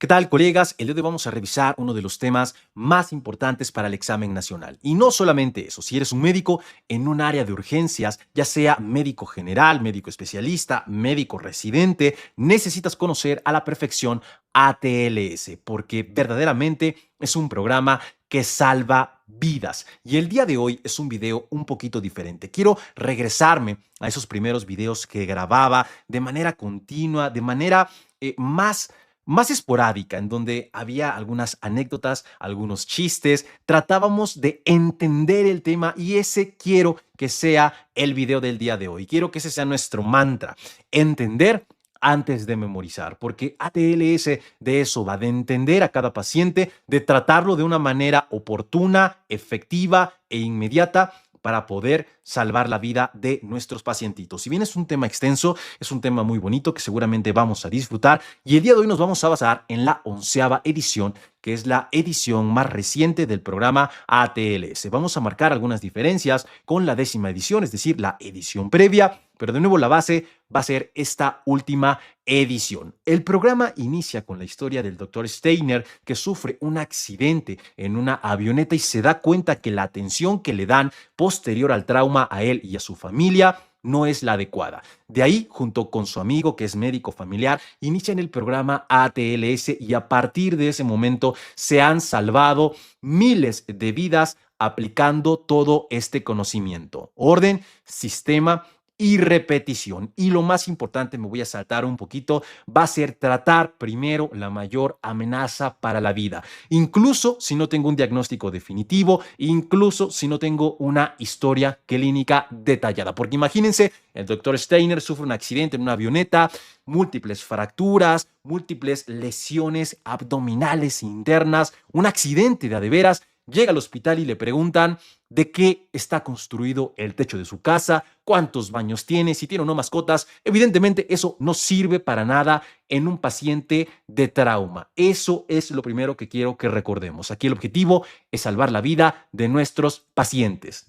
¿Qué tal, colegas? El día de hoy vamos a revisar uno de los temas más importantes para el examen nacional. Y no solamente eso, si eres un médico en un área de urgencias, ya sea médico general, médico especialista, médico residente, necesitas conocer a la perfección ATLS, porque verdaderamente es un programa que salva vidas. Y el día de hoy es un video un poquito diferente. Quiero regresarme a esos primeros videos que grababa de manera continua, de manera más esporádica, en donde había algunas anécdotas, algunos chistes, tratábamos de entender el tema y ese quiero que sea el video del día de hoy. Quiero que ese sea nuestro mantra, entender antes de memorizar, porque ATLS de eso va, de entender a cada paciente, de tratarlo de una manera oportuna, efectiva e inmediata para poder salvar la vida de nuestros pacientitos. Si bien es un tema extenso, es un tema muy bonito que seguramente vamos a disfrutar y el día de hoy nos vamos a basar en la 11ª edición, que es la edición más reciente del programa ATLS. Vamos a marcar algunas diferencias con la 10ª edición, es decir, la edición previa, pero de nuevo la base va a ser esta última edición. El programa inicia con la historia del Dr. Steiner, que sufre un accidente en una avioneta y se da cuenta que la atención que le dan posterior al trauma a él y a su familia no es la adecuada. De ahí, junto con su amigo que es médico familiar, inician el programa ATLS y a partir de ese momento se han salvado miles de vidas aplicando todo este conocimiento. Orden, sistema y repetición. Y lo más importante, me voy a saltar un poquito, va a ser tratar primero la mayor amenaza para la vida. Incluso si no tengo un diagnóstico definitivo, incluso si no tengo una historia clínica detallada. Porque imagínense, el doctor Steiner sufre un accidente en una avioneta, múltiples fracturas, múltiples lesiones abdominales internas, un accidente de a de veras. Llega al hospital y le preguntan de qué está construido el techo de su casa, cuántos baños tiene, si tiene o no mascotas. Evidentemente, eso no sirve para nada en un paciente de trauma. Eso es lo primero que quiero que recordemos. Aquí el objetivo es salvar la vida de nuestros pacientes.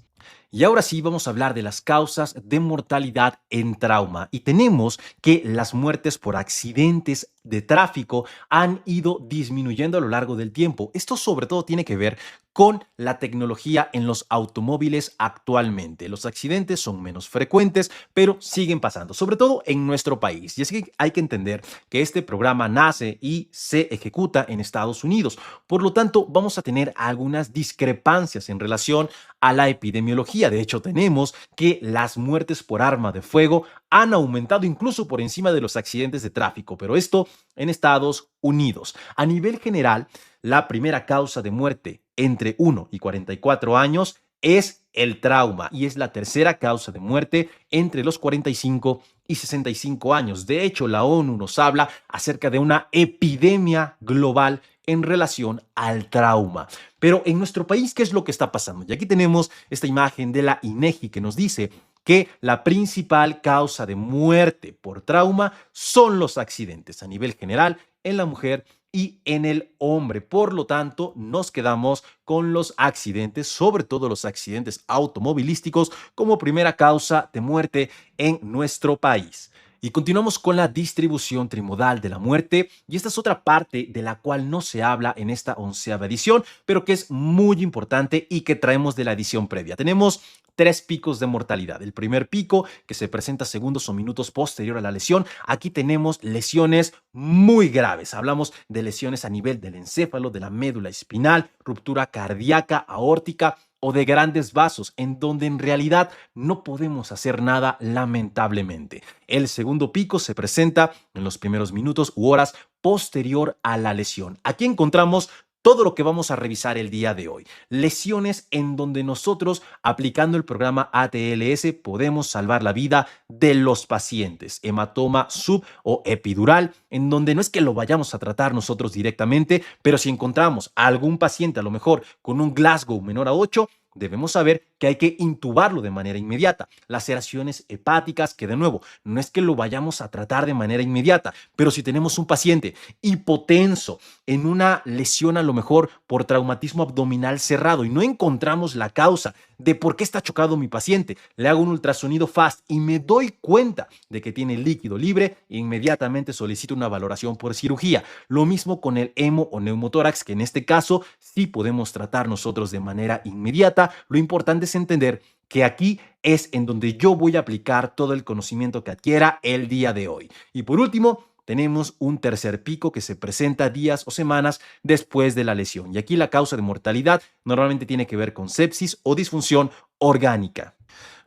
Y ahora sí vamos a hablar de las causas de mortalidad en trauma. Y tenemos que las muertes por accidentes de tráfico han ido disminuyendo a lo largo del tiempo. Esto sobre todo tiene que ver con la tecnología en los automóviles actualmente. Los accidentes son menos frecuentes, pero siguen pasando, sobre todo en nuestro país. Y es que hay que entender que este programa nace y se ejecuta en Estados Unidos. Por lo tanto, vamos a tener algunas discrepancias en relación a la epidemiología. De hecho, tenemos que las muertes por arma de fuego han aumentado incluso por encima de los accidentes de tráfico, pero esto en Estados Unidos. A nivel general, la primera causa de muerte entre 1 y 44 años es el trauma y es la tercera causa de muerte entre los 45 y 65 años. De hecho, la ONU nos habla acerca de una epidemia global en relación al trauma. Pero en nuestro país, ¿qué es lo que está pasando? Y aquí tenemos esta imagen de la INEGI que nos dice que la principal causa de muerte por trauma son los accidentes a nivel general en la mujer y en el hombre. Por lo tanto, nos quedamos con los accidentes, sobre todo los accidentes automovilísticos, como primera causa de muerte en nuestro país. Y continuamos con la distribución trimodal de la muerte, y esta es otra parte de la cual no se habla en esta 11ª edición, pero que es muy importante y que traemos de la edición previa. Tenemos 3 picos de mortalidad. El primer pico, que se presenta segundos o minutos posterior a la lesión. Aquí tenemos lesiones muy graves. Hablamos de lesiones a nivel del encéfalo, de la médula espinal, ruptura cardíaca, aórtica o de grandes vasos, en donde en realidad no podemos hacer nada, lamentablemente. El segundo pico se presenta en los primeros minutos u horas posterior a la lesión. Aquí encontramos todo lo que vamos a revisar el día de hoy. Lesiones en donde nosotros, aplicando el programa ATLS, podemos salvar la vida de los pacientes. Hematoma sub o epidural, en donde no es que lo vayamos a tratar nosotros directamente, pero si encontramos a algún paciente a lo mejor con un Glasgow menor a 8, debemos saber que hay que intubarlo de manera inmediata. Laceraciones hepáticas, que de nuevo, no es que lo vayamos a tratar de manera inmediata, pero si tenemos un paciente hipotenso en una lesión a lo mejor por traumatismo abdominal cerrado y no encontramos la causa de por qué está chocado mi paciente, le hago un ultrasonido FAST y me doy cuenta de que tiene líquido libre, inmediatamente solicito una valoración por cirugía. Lo mismo con el hemo o neumotórax, que en este caso sí podemos tratar nosotros de manera inmediata. Lo importante es entender que aquí es en donde yo voy a aplicar todo el conocimiento que adquiera el día de hoy. Y por último, tenemos un tercer pico que se presenta días o semanas después de la lesión. Y aquí la causa de mortalidad normalmente tiene que ver con sepsis o disfunción orgánica.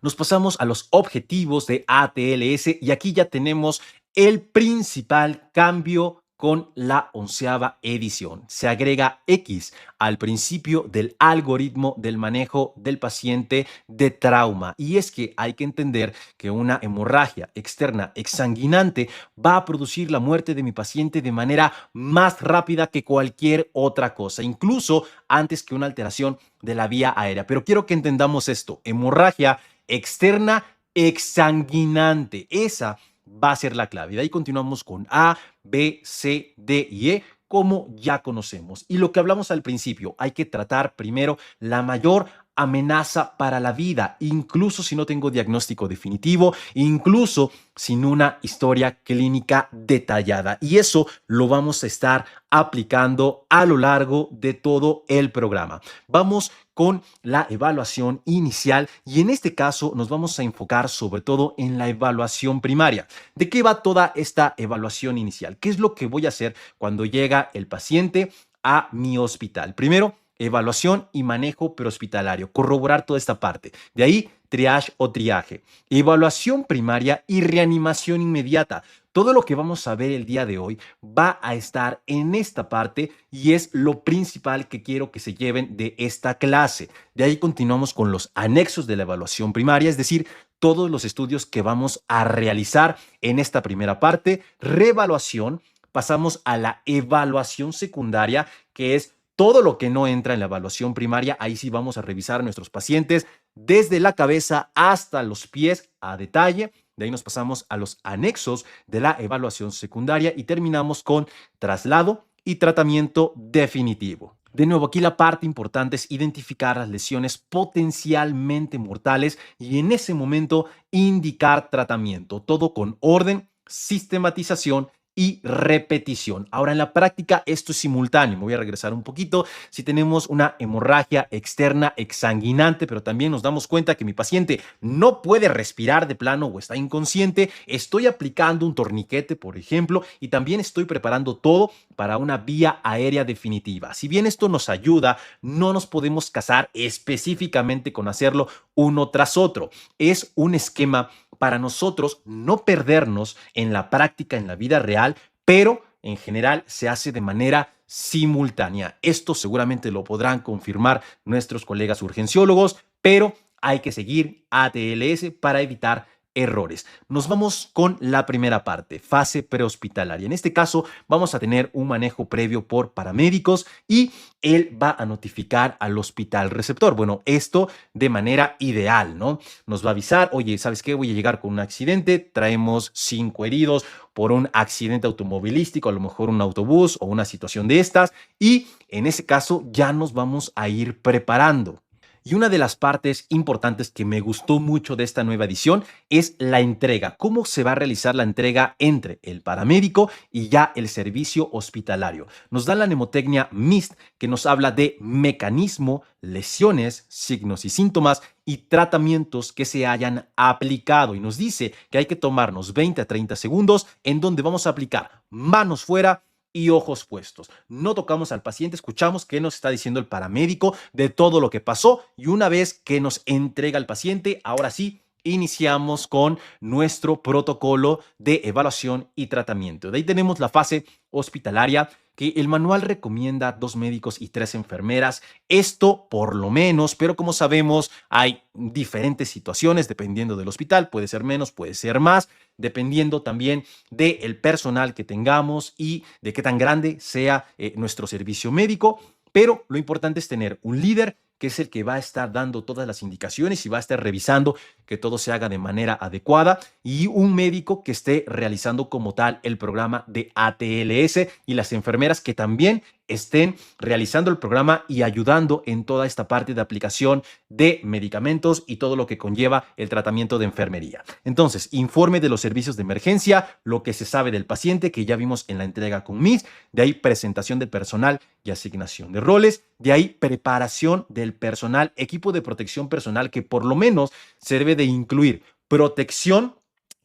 Nos pasamos a los objetivos de ATLS y aquí ya tenemos el principal cambio con la 11ª edición. Se agrega X al principio del algoritmo del manejo del paciente de trauma. Y es que hay que entender que una hemorragia externa exsanguinante va a producir la muerte de mi paciente de manera más rápida que cualquier otra cosa, incluso antes que una alteración de la vía aérea. Pero quiero que entendamos esto: hemorragia externa exsanguinante. Esa va a ser la clave. De ahí continuamos con A, B, C, D y E, como ya conocemos. Y lo que hablamos al principio, hay que tratar primero la mayor amenaza para la vida, incluso si no tengo diagnóstico definitivo, incluso sin una historia clínica detallada. Y eso lo vamos a estar aplicando a lo largo de todo el programa. Vamos con la evaluación inicial y en este caso nos vamos a enfocar sobre todo en la evaluación primaria. ¿De qué va toda esta evaluación inicial? ¿Qué es lo que voy a hacer cuando llega el paciente a mi hospital? Primero, evaluación y manejo prehospitalario, corroborar toda esta parte. De ahí, triage o triaje, evaluación primaria y reanimación inmediata. Todo lo que vamos a ver el día de hoy va a estar en esta parte y es lo principal que quiero que se lleven de esta clase. De ahí continuamos con los anexos de la evaluación primaria, es decir, todos los estudios que vamos a realizar en esta primera parte. Reevaluación, pasamos a la evaluación secundaria, que es todo lo que no entra en la evaluación primaria. Ahí sí vamos a revisar a nuestros pacientes desde la cabeza hasta los pies a detalle. De ahí nos pasamos a los anexos de la evaluación secundaria y terminamos con traslado y tratamiento definitivo. De nuevo, aquí la parte importante es identificar las lesiones potencialmente mortales y en ese momento indicar tratamiento. Todo con orden, sistematización y repetición. Ahora, en la práctica esto es simultáneo. Me voy a regresar un poquito. Si tenemos una hemorragia externa exsanguinante, pero también nos damos cuenta que mi paciente no puede respirar de plano o está inconsciente, estoy aplicando un torniquete, por ejemplo, y también estoy preparando todo para una vía aérea definitiva. Si bien esto nos ayuda, no nos podemos casar específicamente con hacerlo uno tras otro. Es un esquema para nosotros no perdernos en la práctica, en la vida real, pero en general se hace de manera simultánea. Esto seguramente lo podrán confirmar nuestros colegas urgenciólogos, pero hay que seguir ATLS para evitar errores. Nos vamos con la primera parte, fase prehospitalaria. En este caso vamos a tener un manejo previo por paramédicos y él va a notificar al hospital receptor. Bueno, esto de manera ideal, ¿no? Nos va a avisar: oye, ¿sabes qué? Voy a llegar con un accidente, traemos 5 heridos por un accidente automovilístico, a lo mejor un autobús o una situación de estas, y en ese caso ya nos vamos a ir preparando. Y una de las partes importantes que me gustó mucho de esta nueva edición es la entrega. ¿Cómo se va a realizar la entrega entre el paramédico y ya el servicio hospitalario? Nos da la mnemotecnia MIST, que nos habla de mecanismo, lesiones, signos y síntomas y tratamientos que se hayan aplicado. Y nos dice que hay que tomarnos 20 a 30 segundos en donde vamos a aplicar manos fuera y ojos puestos. No tocamos al paciente, escuchamos qué nos está diciendo el paramédico de todo lo que pasó y una vez que nos entrega el paciente, ahora sí, iniciamos con nuestro protocolo de evaluación y tratamiento. De ahí tenemos la fase hospitalaria, que el manual recomienda 2 médicos y 3 enfermeras. Esto por lo menos, pero como sabemos hay diferentes situaciones dependiendo del hospital. Puede ser menos, puede ser más, dependiendo también del personal que tengamos y de qué tan grande sea nuestro servicio médico. Pero lo importante es tener un líder que es el que va a estar dando todas las indicaciones y va a estar revisando que todo se haga de manera adecuada, y un médico que esté realizando como tal el programa de ATLS, y las enfermeras que también estén realizando el programa y ayudando en toda esta parte de aplicación de medicamentos y todo lo que conlleva el tratamiento de enfermería. Entonces, informe de los servicios de emergencia, lo que se sabe del paciente, que ya vimos en la entrega con MIS, de ahí presentación del personal y asignación de roles, de ahí preparación del personal, equipo de protección personal, que por lo menos se debe de incluir protección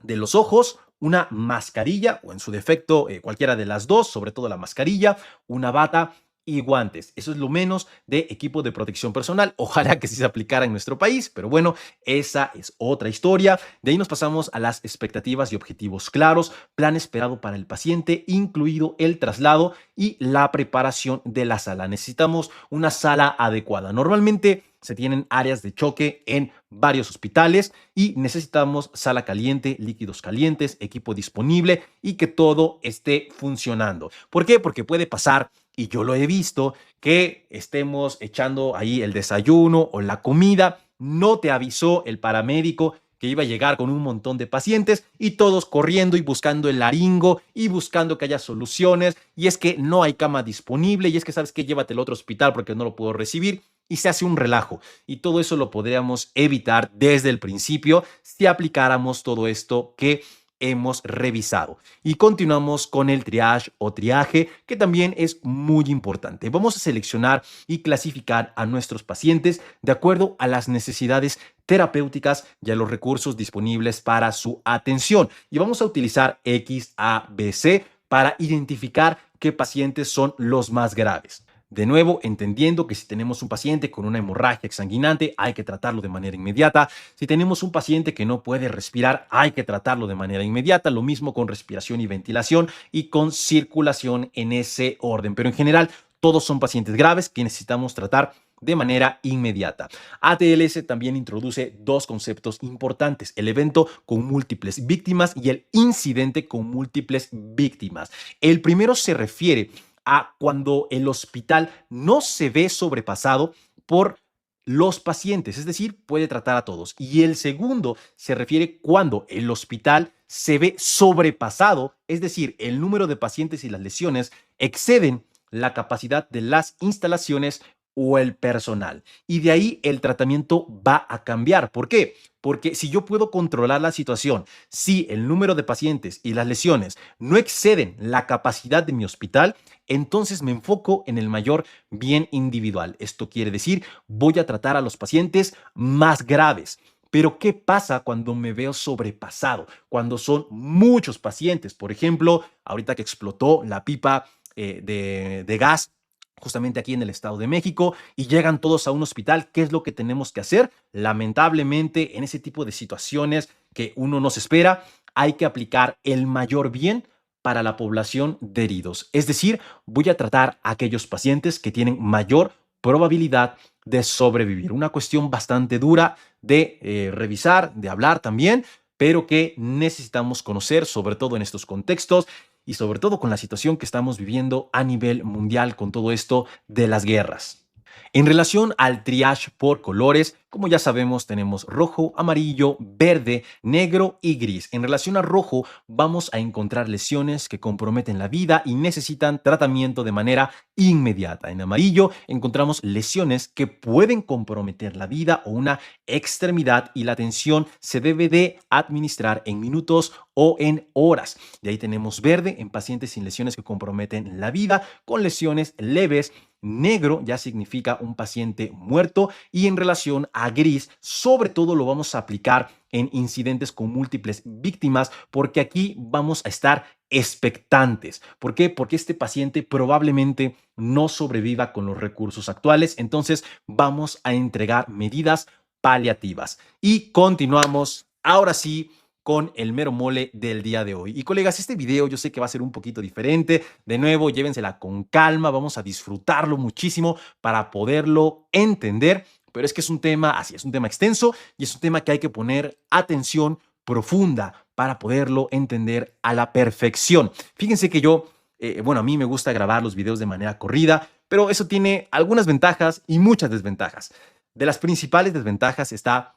de los ojos, una mascarilla o en su defecto cualquiera de las dos, sobre todo la mascarilla, una bata y guantes. Eso es lo menos de equipo de protección personal. Ojalá que sí se aplicara en nuestro país, pero bueno, esa es otra historia. De ahí nos pasamos a las expectativas y objetivos claros, plan esperado para el paciente, incluido el traslado y la preparación de la sala. Necesitamos una sala adecuada. Normalmente se tienen áreas de choque en varios hospitales y necesitamos sala caliente, líquidos calientes, equipo disponible y que todo esté funcionando. ¿Por qué? Porque puede pasar, y yo lo he visto, que estemos echando ahí el desayuno o la comida, no te avisó el paramédico que iba a llegar con un montón de pacientes y todos corriendo y buscando el laringo y buscando que haya soluciones, y es que no hay cama disponible, y es que sabes que llévate al otro hospital porque no lo puedo recibir, y se hace un relajo. Y todo eso lo podríamos evitar desde el principio si aplicáramos todo esto que hemos revisado. Y continuamos con el triage o triaje, que también es muy importante. Vamos a seleccionar y clasificar a nuestros pacientes de acuerdo a las necesidades terapéuticas y a los recursos disponibles para su atención. Y vamos a utilizar X, A, B, C para identificar qué pacientes son los más graves. De nuevo, entendiendo que si tenemos un paciente con una hemorragia exsanguinante, hay que tratarlo de manera inmediata. Si tenemos un paciente que no puede respirar, hay que tratarlo de manera inmediata. Lo mismo con respiración y ventilación y con circulación en ese orden. Pero en general, todos son pacientes graves que necesitamos tratar de manera inmediata. ATLS también introduce dos conceptos importantes: el evento con múltiples víctimas y el incidente con múltiples víctimas. El primero se refiere a cuando el hospital no se ve sobrepasado por los pacientes, es decir, puede tratar a todos. Y el segundo se refiere cuando el hospital se ve sobrepasado, es decir, el número de pacientes y las lesiones exceden la capacidad de las instalaciones o el personal. Y de ahí el tratamiento va a cambiar. ¿Por qué? Porque si yo puedo controlar la situación, si el número de pacientes y las lesiones no exceden la capacidad de mi hospital, entonces me enfoco en el mayor bien individual. Esto quiere decir, voy a tratar a los pacientes más graves. Pero ¿qué pasa cuando me veo sobrepasado? Cuando son muchos pacientes. Por ejemplo, ahorita que explotó la pipa de gas justamente aquí en el Estado de México y llegan todos a un hospital, ¿qué es lo que tenemos que hacer? Lamentablemente, en ese tipo de situaciones que uno no se espera, hay que aplicar el mayor bien para la población de heridos. Es decir, voy a tratar a aquellos pacientes que tienen mayor probabilidad de sobrevivir. Una cuestión bastante dura de revisar, de hablar también, pero que necesitamos conocer, sobre todo en estos contextos y sobre todo con la situación que estamos viviendo a nivel mundial con todo esto de las guerras. En relación al triage por colores, como ya sabemos, tenemos rojo, amarillo, verde, negro y gris. En relación a rojo, vamos a encontrar lesiones que comprometen la vida y necesitan tratamiento de manera inmediata. En amarillo, encontramos lesiones que pueden comprometer la vida o una extremidad, y la atención se debe de administrar en minutos o en horas. De ahí tenemos verde en pacientes sin lesiones que comprometen la vida, con lesiones leves. Negro ya significa un paciente muerto, y en relación a gris, sobre todo lo vamos a aplicar en incidentes con múltiples víctimas, porque aquí vamos a estar expectantes. ¿Por qué? Porque este paciente probablemente no sobreviva con los recursos actuales, entonces vamos a entregar medidas paliativas. Y continuamos ahora sí con el mero mole del día de hoy. Y colegas, este video yo sé que va a ser un poquito diferente. De nuevo, llévensela con calma, vamos a disfrutarlo muchísimo para poderlo entender. Pero es que es un tema así, es un tema extenso y es un tema que hay que poner atención profunda para poderlo entender a la perfección. Fíjense que yo, bueno, a mí me gusta grabar los videos de manera corrida, pero eso tiene algunas ventajas y muchas desventajas. De las principales desventajas está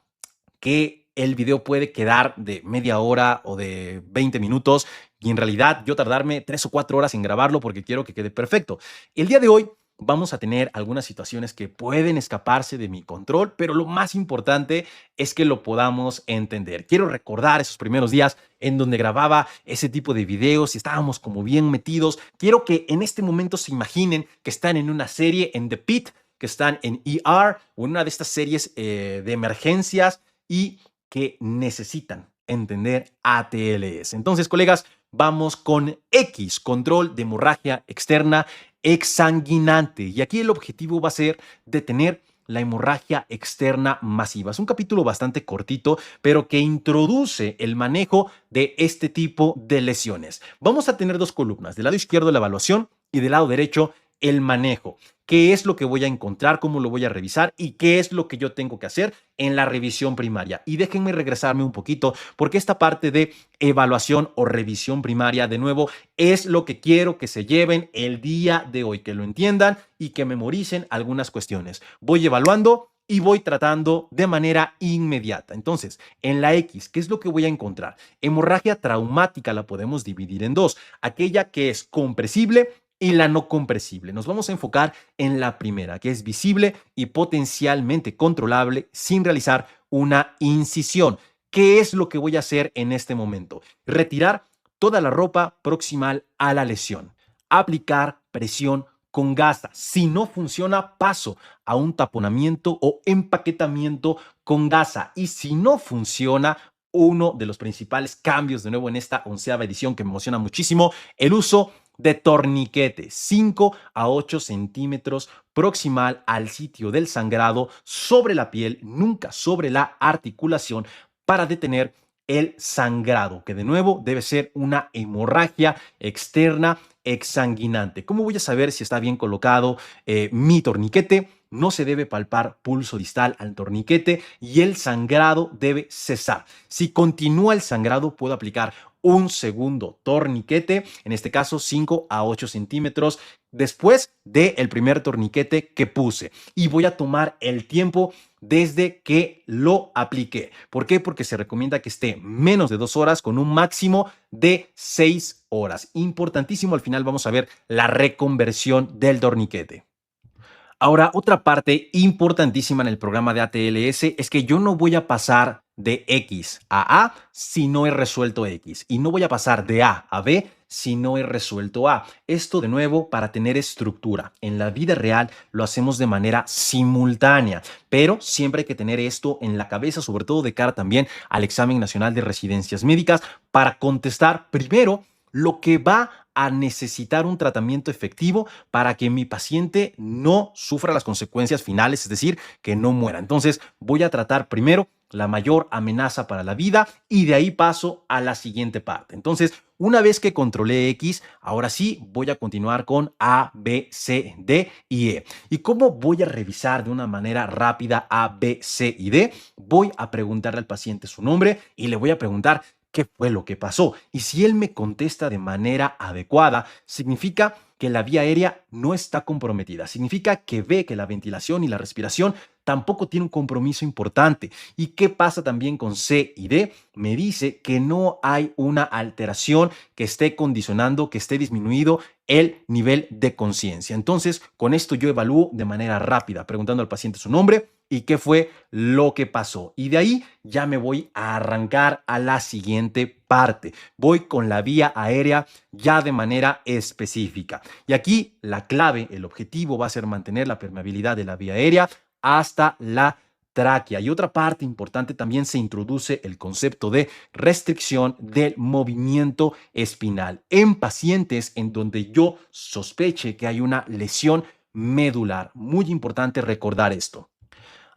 que el video puede quedar de media hora o de 20 minutos y en realidad yo tardarme 3 o 4 horas en grabarlo porque quiero que quede perfecto. El día de hoy vamos a tener algunas situaciones que pueden escaparse de mi control, pero lo más importante es que lo podamos entender. Quiero recordar esos primeros días en donde grababa ese tipo de videos y estábamos como bien metidos. Quiero que en este momento se imaginen que están en una serie en The Pit, que están en ER o en una de estas series de emergencias y que necesitan entender ATLS. Entonces, colegas, vamos con X, control de hemorragia externa exsanguinante. Y aquí el objetivo va a ser detener la hemorragia externa masiva. Es un capítulo bastante cortito, pero que introduce el manejo de este tipo de lesiones. Vamos a tener dos columnas, del lado izquierdo la evaluación y del lado derecho el manejo. ¿Qué es lo que voy a encontrar? ¿Cómo lo voy a revisar? ¿Y qué es lo que yo tengo que hacer en la revisión primaria? Y déjenme regresarme un poquito porque esta parte de evaluación o revisión primaria, de nuevo, es lo que quiero que se lleven el día de hoy, que lo entiendan y que memoricen algunas cuestiones. Voy evaluando y voy tratando de manera inmediata. Entonces, en la X, ¿qué es lo que voy a encontrar? Hemorragia traumática la podemos dividir en dos. Aquella que es compresible y la no compresible. Nos vamos a enfocar en la primera, que es visible y potencialmente controlable sin realizar una incisión. ¿Qué es lo que voy a hacer en este momento? Retirar toda la ropa proximal a la lesión. Aplicar presión con gasa. Si no funciona, paso a un taponamiento o empaquetamiento con gasa. Y si no funciona, uno de los principales cambios de nuevo en esta 11ª edición que me emociona muchísimo, el uso de torniquete, 5 a 8 centímetros proximal al sitio del sangrado sobre la piel, nunca sobre la articulación, para detener el sangrado, que de nuevo debe ser una hemorragia externa exsanguinante. ¿Cómo voy a saber si está bien colocado mi torniquete? No se debe palpar pulso distal al torniquete y el sangrado debe cesar. Si continúa el sangrado, puedo aplicar un segundo torniquete, en este caso 5 a 8 centímetros, después del primer torniquete que puse. Y voy a tomar el tiempo desde que lo apliqué. ¿Por qué? Porque se recomienda que esté menos de 2 horas con un máximo de 6 horas. Importantísimo, al final vamos a ver la reconversión del torniquete. Ahora, otra parte importantísima en el programa de ATLS es que yo no voy a pasar de X a A si no he resuelto X. Y no voy a pasar de A a B si no he resuelto A. Esto, de nuevo, para tener estructura. En la vida real lo hacemos de manera simultánea, pero siempre hay que tener esto en la cabeza, sobre todo de cara también al examen nacional de residencias médicas, para contestar primero lo que va a necesitar un tratamiento efectivo para que mi paciente no sufra las consecuencias finales, es decir, que no muera. Entonces, voy a tratar primero la mayor amenaza para la vida y de ahí paso a la siguiente parte. Entonces, una vez que controlé X, ahora sí voy a continuar con A, B, C, D y E. ¿Y cómo voy a revisar de una manera rápida A, B, C y D? Voy a preguntarle al paciente su nombre y le voy a preguntar qué fue lo que pasó. Y si él me contesta de manera adecuada, significa que la vía aérea no está comprometida. Significa que ve que la ventilación y la respiración tampoco tiene un compromiso importante. ¿Y qué pasa también con C y D? Me dice que no hay una alteración que esté condicionando, que esté disminuido el nivel de conciencia. Entonces, con esto yo evalúo de manera rápida, preguntando al paciente su nombre y qué fue lo que pasó. Y de ahí ya me voy a arrancar a la siguiente parte. Voy con la vía aérea ya de manera específica. Y aquí la clave, el objetivo va a ser mantener la permeabilidad de la vía aérea hasta la tráquea. Y otra parte importante, también se introduce el concepto de restricción del movimiento espinal en pacientes en donde yo sospeche que hay una lesión medular. Muy importante recordar esto.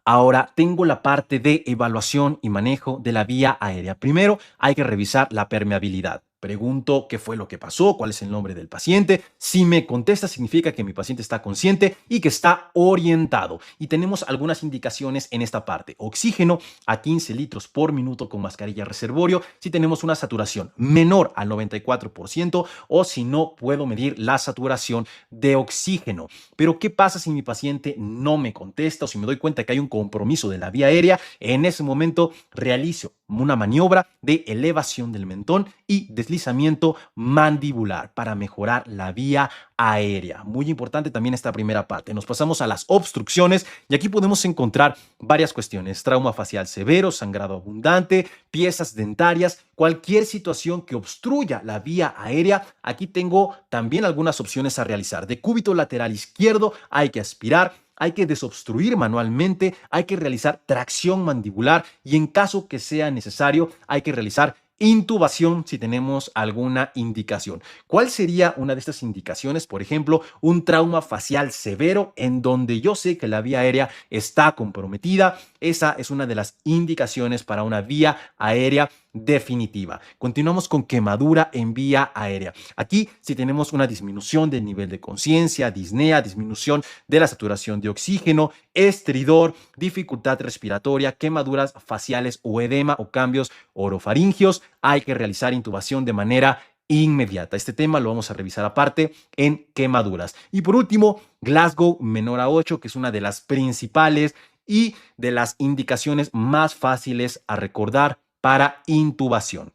Ahora tengo la parte de evaluación y manejo de la vía aérea. Primero hay que revisar la permeabilidad. Pregunto qué fue lo que pasó, cuál es el nombre del paciente. Si me contesta, significa que mi paciente está consciente y que está orientado. Y tenemos algunas indicaciones en esta parte. Oxígeno a 15 litros por minuto con mascarilla reservorio si tenemos una saturación menor al 94% o si no puedo medir la saturación de oxígeno. Pero ¿qué pasa si mi paciente no me contesta o si me doy cuenta que hay un compromiso de la vía aérea? En ese momento realizo una maniobra de elevación del mentón y deslizamiento mandibular para mejorar la vía aérea. Muy importante también esta primera parte. Nos pasamos a las obstrucciones y aquí podemos encontrar varias cuestiones. Trauma facial severo, sangrado abundante, piezas dentarias, cualquier situación que obstruya la vía aérea. Aquí tengo también algunas opciones a realizar. De cúbito lateral izquierdo hay que aspirar, hay que desobstruir manualmente, hay que realizar tracción mandibular y en caso que sea necesario hay que realizar intubación si tenemos alguna indicación. ¿Cuál sería una de estas indicaciones? Por ejemplo, un trauma facial severo en donde yo sé que la vía aérea está comprometida. Esa es una de las indicaciones para una vía aérea definitiva. Continuamos con quemadura en vía aérea. Aquí si tenemos una disminución del nivel de conciencia, disnea, disminución de la saturación de oxígeno, estridor, dificultad respiratoria, quemaduras faciales o edema o cambios orofaringios, hay que realizar intubación de manera inmediata. Este tema lo vamos a revisar aparte en quemaduras. Y por último, Glasgow menor a 8, que es una de las principales y de las indicaciones más fáciles a recordar para intubación.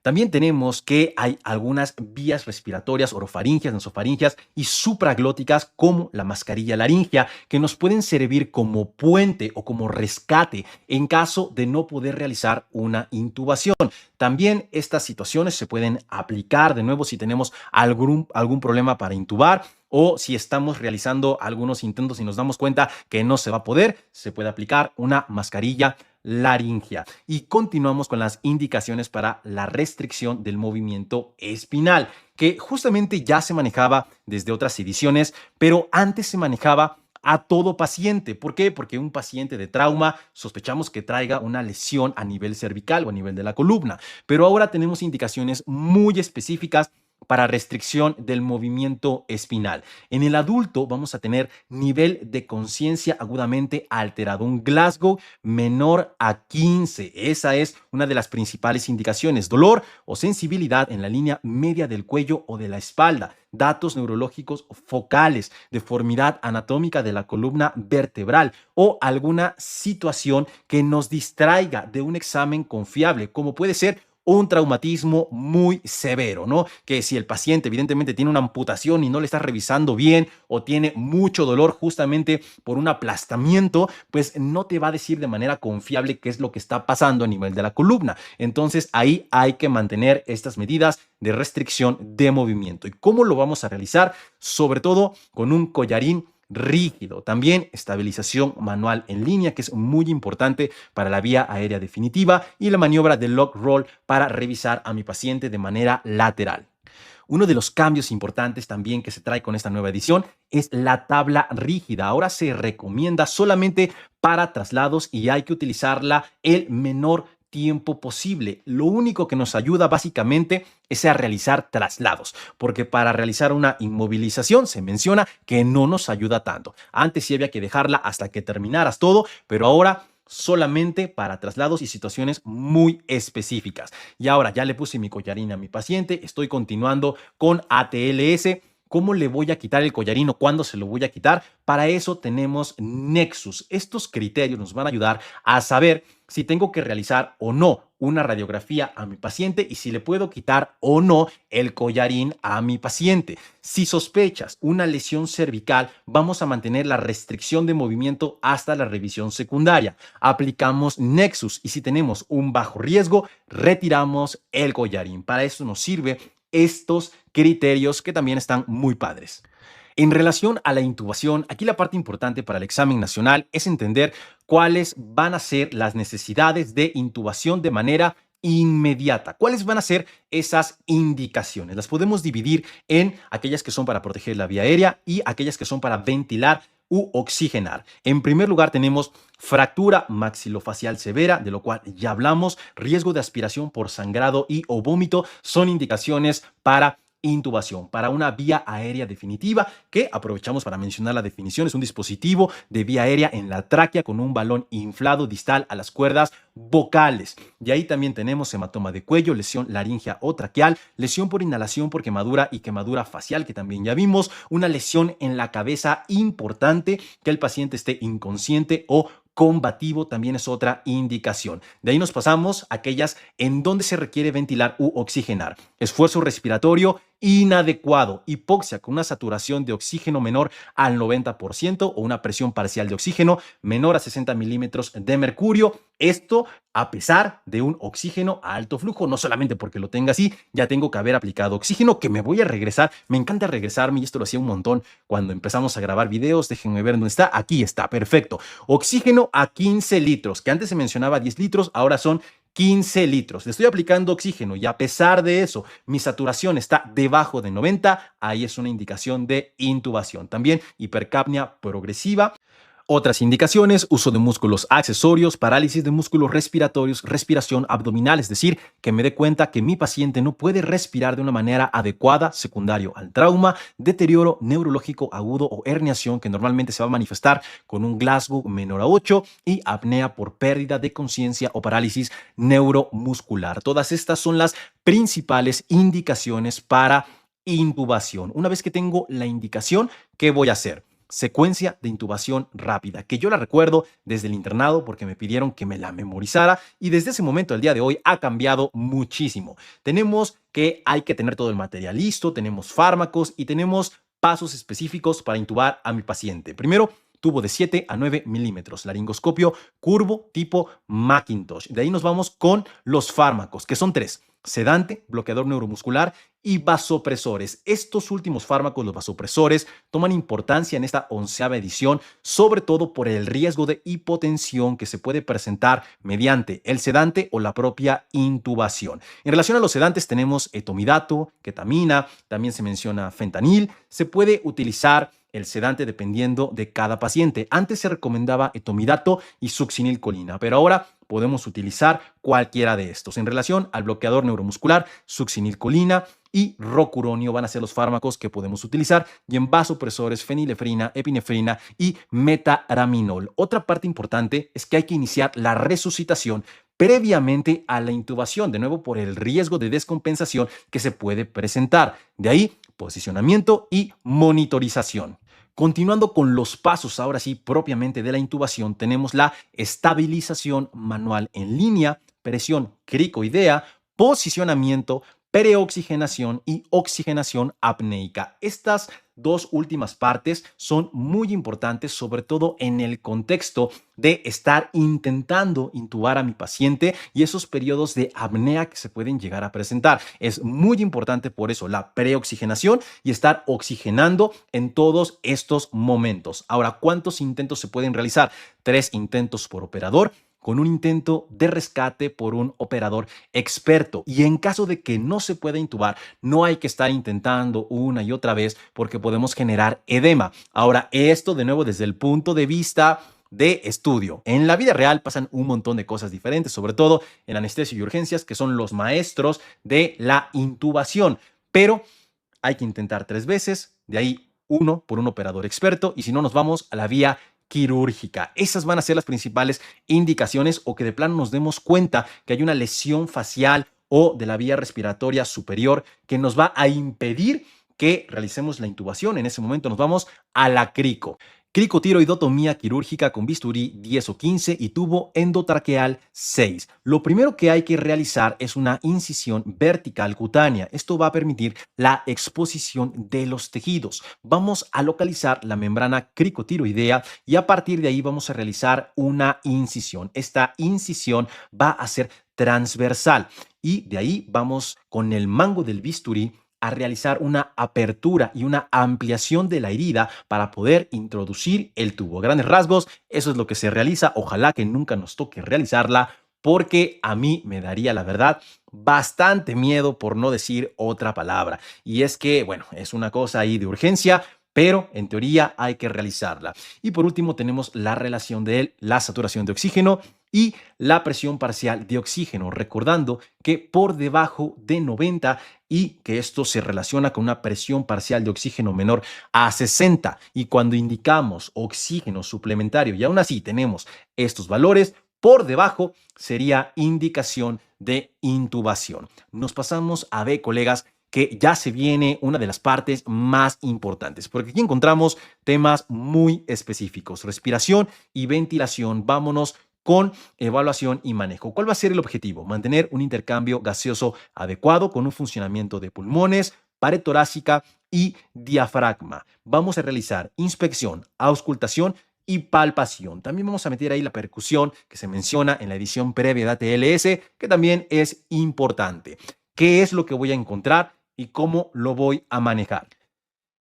También tenemos que hay algunas vías respiratorias, orofaringias, nasofaringias y supraglóticas como la mascarilla laringea que nos pueden servir como puente o como rescate en caso de no poder realizar una intubación. También estas situaciones se pueden aplicar de nuevo si tenemos algún problema para intubar o si estamos realizando algunos intentos y nos damos cuenta que no se va a poder, se puede aplicar una mascarilla laringea. Y continuamos con las indicaciones para la restricción del movimiento espinal, que justamente ya se manejaba desde otras ediciones, pero antes se manejaba a todo paciente. ¿Por qué? Porque un paciente de trauma sospechamos que traiga una lesión a nivel cervical o a nivel de la columna, pero ahora tenemos indicaciones muy específicas para restricción del movimiento espinal. En el adulto vamos a tener nivel de conciencia agudamente alterado, un Glasgow menor a 15. Esa es una de las principales indicaciones. Dolor o sensibilidad en la línea media del cuello o de la espalda. Datos neurológicos focales, deformidad anatómica de la columna vertebral o alguna situación que nos distraiga de un examen confiable, como puede ser un traumatismo muy severo, ¿no? Que si el paciente evidentemente tiene una amputación y no le está revisando bien o tiene mucho dolor justamente por un aplastamiento, pues no te va a decir de manera confiable qué es lo que está pasando a nivel de la columna. Entonces ahí hay que mantener estas medidas de restricción de movimiento. ¿Y cómo lo vamos a realizar? Sobre todo con un collarín rígido. También estabilización manual en línea, que es muy importante para la vía aérea definitiva, y la maniobra de lock roll para revisar a mi paciente de manera lateral. Uno de los cambios importantes también que se trae con esta nueva edición es la tabla rígida. Ahora se recomienda solamente para traslados y hay que utilizarla el menor tiempo posible. Lo único que nos ayuda básicamente es a realizar traslados, porque para realizar una inmovilización se menciona que no nos ayuda tanto. Antes sí había que dejarla hasta que terminaras todo, pero ahora solamente para traslados y situaciones muy específicas. Y ahora ya le puse mi collarín a mi paciente, estoy continuando con ATLS. ¿Cómo le voy a quitar el collarín o cuándo se lo voy a quitar? Para eso tenemos Nexus. Estos criterios nos van a ayudar a saber si tengo que realizar o no una radiografía a mi paciente y si le puedo quitar o no el collarín a mi paciente. Si sospechas una lesión cervical, vamos a mantener la restricción de movimiento hasta la revisión secundaria. Aplicamos Nexus y si tenemos un bajo riesgo, retiramos el collarín. Para eso nos sirve estos criterios que también están muy padres. En relación a la intubación, aquí la parte importante para el examen nacional es entender cuáles van a ser las necesidades de intubación de manera inmediata. ¿Cuáles van a ser esas indicaciones? Las podemos dividir en aquellas que son para proteger la vía aérea y aquellas que son para ventilar u oxigenar. En primer lugar tenemos fractura maxilofacial severa, de lo cual ya hablamos, riesgo de aspiración por sangrado y o vómito, son indicaciones para intubación, para una vía aérea definitiva, que aprovechamos para mencionar la definición. Es un dispositivo de vía aérea en la tráquea con un balón inflado distal a las cuerdas vocales. Y ahí también tenemos hematoma de cuello, lesión laringea o traqueal, lesión por inhalación por quemadura y quemadura facial, que también ya vimos, una lesión en la cabeza importante, que el paciente esté inconsciente o combativo, también es otra indicación. De ahí nos pasamos a aquellas en donde se requiere ventilar u oxigenar. Esfuerzo respiratorio inadecuado, hipoxia con una saturación de oxígeno menor al 90% o una presión parcial de oxígeno menor a 60 milímetros de mercurio. Esto a pesar de un oxígeno a alto flujo, no solamente porque lo tenga así, ya tengo que haber aplicado oxígeno, que me voy a regresar. Me encanta regresarme y esto lo hacía un montón cuando empezamos a grabar videos. Déjenme ver dónde está. Aquí está, perfecto. Oxígeno a 15 litros, que antes se mencionaba 10 litros, ahora son 15 litros. Le estoy aplicando oxígeno y a pesar de eso, mi saturación está debajo de 90. Ahí es una indicación de intubación. También hipercapnia progresiva. Otras indicaciones: uso de músculos accesorios, parálisis de músculos respiratorios, respiración abdominal, es decir, que me dé cuenta que mi paciente no puede respirar de una manera adecuada, secundario al trauma, deterioro neurológico agudo o herniación, que normalmente se va a manifestar con un Glasgow menor a 8, y apnea por pérdida de conciencia o parálisis neuromuscular. Todas estas son las principales indicaciones para intubación. Una vez que tengo la indicación, ¿qué voy a hacer? Secuencia de intubación rápida, que yo la recuerdo desde el internado porque me pidieron que me la memorizara, y desde ese momento al día de hoy ha cambiado muchísimo. Tenemos que hay que tener todo el material listo, tenemos fármacos y tenemos pasos específicos para intubar a mi paciente. Primero, tubo de 7 a 9 milímetros, laringoscopio curvo tipo Macintosh. De ahí nos vamos con los fármacos, que son 3: sedante, bloqueador neuromuscular y vasopresores. Estos últimos fármacos, los vasopresores, toman importancia en esta 11ª edición, sobre todo por el riesgo de hipotensión que se puede presentar mediante el sedante o la propia intubación. En relación a los sedantes tenemos etomidato, ketamina, también se menciona fentanil. Se puede utilizar el sedante dependiendo de cada paciente. Antes se recomendaba etomidato y succinilcolina, pero ahora podemos utilizar cualquiera de estos. En relación al bloqueador neuromuscular, succinilcolina y rocuronio van a ser los fármacos que podemos utilizar, y en vasopresores, fenilefrina, epinefrina y metaraminol. Otra parte importante es que hay que iniciar la resucitación previamente a la intubación, de nuevo por el riesgo de descompensación que se puede presentar. De ahí, posicionamiento y monitorización. Continuando con los pasos, ahora sí, propiamente de la intubación, tenemos la estabilización manual en línea, presión cricoidea, posicionamiento, preoxigenación y oxigenación apneica. Estas dos últimas partes son muy importantes, sobre todo en el contexto de estar intentando intubar a mi paciente y esos periodos de apnea que se pueden llegar a presentar. Es muy importante por eso la preoxigenación y estar oxigenando en todos estos momentos. Ahora, ¿cuántos intentos se pueden realizar? 3 intentos por operador, con un intento de rescate por un operador experto. Y en caso de que no se pueda intubar, no hay que estar intentando una y otra vez porque podemos generar edema. Ahora, esto de nuevo desde el punto de vista de estudio. En la vida real pasan un montón de cosas diferentes, sobre todo en anestesia y urgencias, que son los maestros de la intubación. Pero hay que intentar 3 veces, de ahí 1 por un operador experto, y si no, nos vamos a la vía quirúrgica. Esas van a ser las principales indicaciones, o que de plano nos demos cuenta que hay una lesión facial o de la vía respiratoria superior que nos va a impedir que realicemos la intubación. En ese momento nos vamos a la crico. Cricotiroidotomía quirúrgica con bisturí 10 o 15 y tubo endotraqueal 6. Lo primero que hay que realizar es una incisión vertical cutánea. Esto va a permitir la exposición de los tejidos. Vamos a localizar la membrana cricotiroidea y a partir de ahí vamos a realizar una incisión. Esta incisión va a ser transversal y de ahí vamos con el mango del bisturí a realizar una apertura y una ampliación de la herida para poder introducir el tubo. A grandes rasgos, eso es lo que se realiza. Ojalá que nunca nos toque realizarla, porque a mí me daría, la verdad, bastante miedo, por no decir otra palabra. Y es que, bueno, es una cosa ahí de urgencia, pero en teoría hay que realizarla. Y por último tenemos la relación de la saturación de oxígeno y la presión parcial de oxígeno, recordando que por debajo de 90 y que esto se relaciona con una presión parcial de oxígeno menor a 60. Y cuando indicamos oxígeno suplementario y aún así tenemos estos valores, por debajo sería indicación de intubación. Nos pasamos a B, colegas, que ya se viene una de las partes más importantes, porque aquí encontramos temas muy específicos, respiración y ventilación. Vámonos con evaluación y manejo. ¿Cuál va a ser el objetivo? Mantener un intercambio gaseoso adecuado con un funcionamiento de pulmones, pared torácica y diafragma. Vamos a realizar inspección, auscultación y palpación. También vamos a meter ahí la percusión que se menciona en la edición previa de ATLS, que también es importante. ¿Qué es lo que voy a encontrar y cómo lo voy a manejar?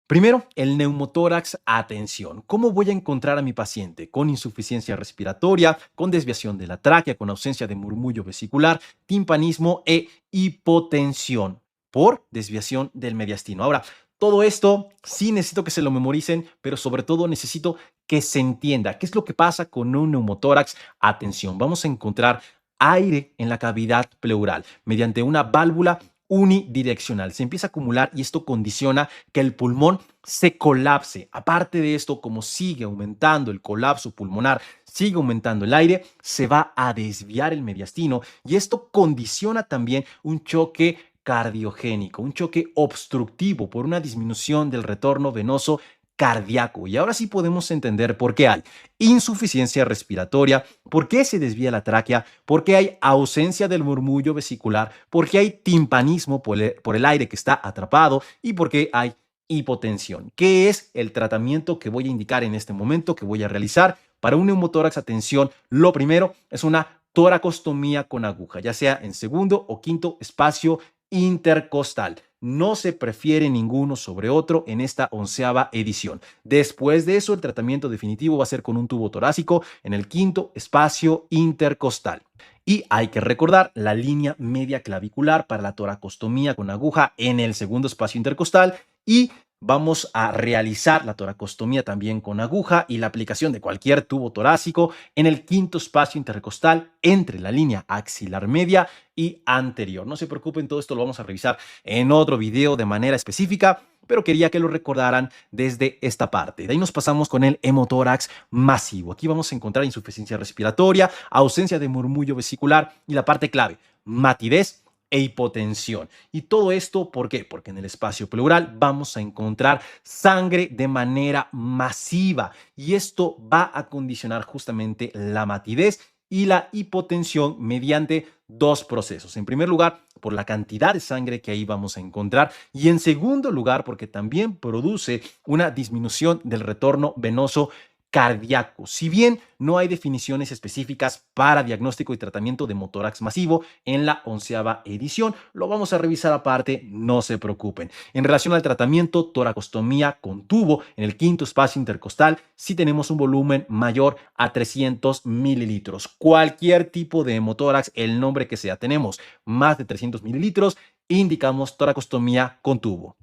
Primero, el neumotórax, atención. ¿Cómo voy a encontrar a mi paciente? Con insuficiencia respiratoria, con desviación de la tráquea, con ausencia de murmullo vesicular, timpanismo e hipotensión por desviación del mediastino. Ahora, todo esto sí necesito que se lo memoricen, pero sobre todo necesito que se entienda qué es lo que pasa con un neumotórax. Atención, vamos a encontrar aire en la cavidad pleural mediante una válvula unidireccional. Se empieza a acumular y esto condiciona que el pulmón se colapse. Aparte de esto, como sigue aumentando el colapso pulmonar, sigue aumentando el aire, se va a desviar el mediastino y esto condiciona también un choque cardiogénico, un choque obstructivo por una disminución del retorno venoso cardíaco. Y ahora sí podemos entender por qué hay insuficiencia respiratoria, por qué se desvía la tráquea, por qué hay ausencia del murmullo vesicular, por qué hay timpanismo por el aire que está atrapado y por qué hay hipotensión. ¿Qué es el tratamiento que voy a indicar en este momento, que voy a realizar para un neumotórax? Atención, lo primero es una toracostomía con aguja, ya sea en segundo o quinto espacio intercostal. No se prefiere ninguno sobre otro en esta 11ª edición. Después de eso, el tratamiento definitivo va a ser con un tubo torácico en el quinto espacio intercostal. Y hay que recordar la línea media clavicular para la toracostomía con aguja en el segundo espacio intercostal y vamos a realizar la toracostomía también con aguja y la aplicación de cualquier tubo torácico en el quinto espacio intercostal entre la línea axilar media y anterior. No se preocupen, todo esto lo vamos a revisar en otro video de manera específica, pero quería que lo recordaran desde esta parte. De ahí nos pasamos con el hemotórax masivo. Aquí vamos a encontrar insuficiencia respiratoria, ausencia de murmullo vesicular y la parte clave, matidez e hipotensión. Y todo esto, ¿por qué? Porque en el espacio pleural vamos a encontrar sangre de manera masiva y esto va a condicionar justamente la matidez y la hipotensión mediante dos procesos. En primer lugar, por la cantidad de sangre que ahí vamos a encontrar y en segundo lugar, porque también produce una disminución del retorno venoso cardíaco. Si bien no hay definiciones específicas para diagnóstico y tratamiento de hemotórax masivo en la 11ª edición, lo vamos a revisar aparte, no se preocupen. En relación al tratamiento, toracostomía con tubo en el quinto espacio intercostal, si tenemos un volumen mayor a 300 mililitros. Cualquier tipo de hemotórax, el nombre que sea, tenemos más de 300 mililitros, indicamos toracostomía con tubo.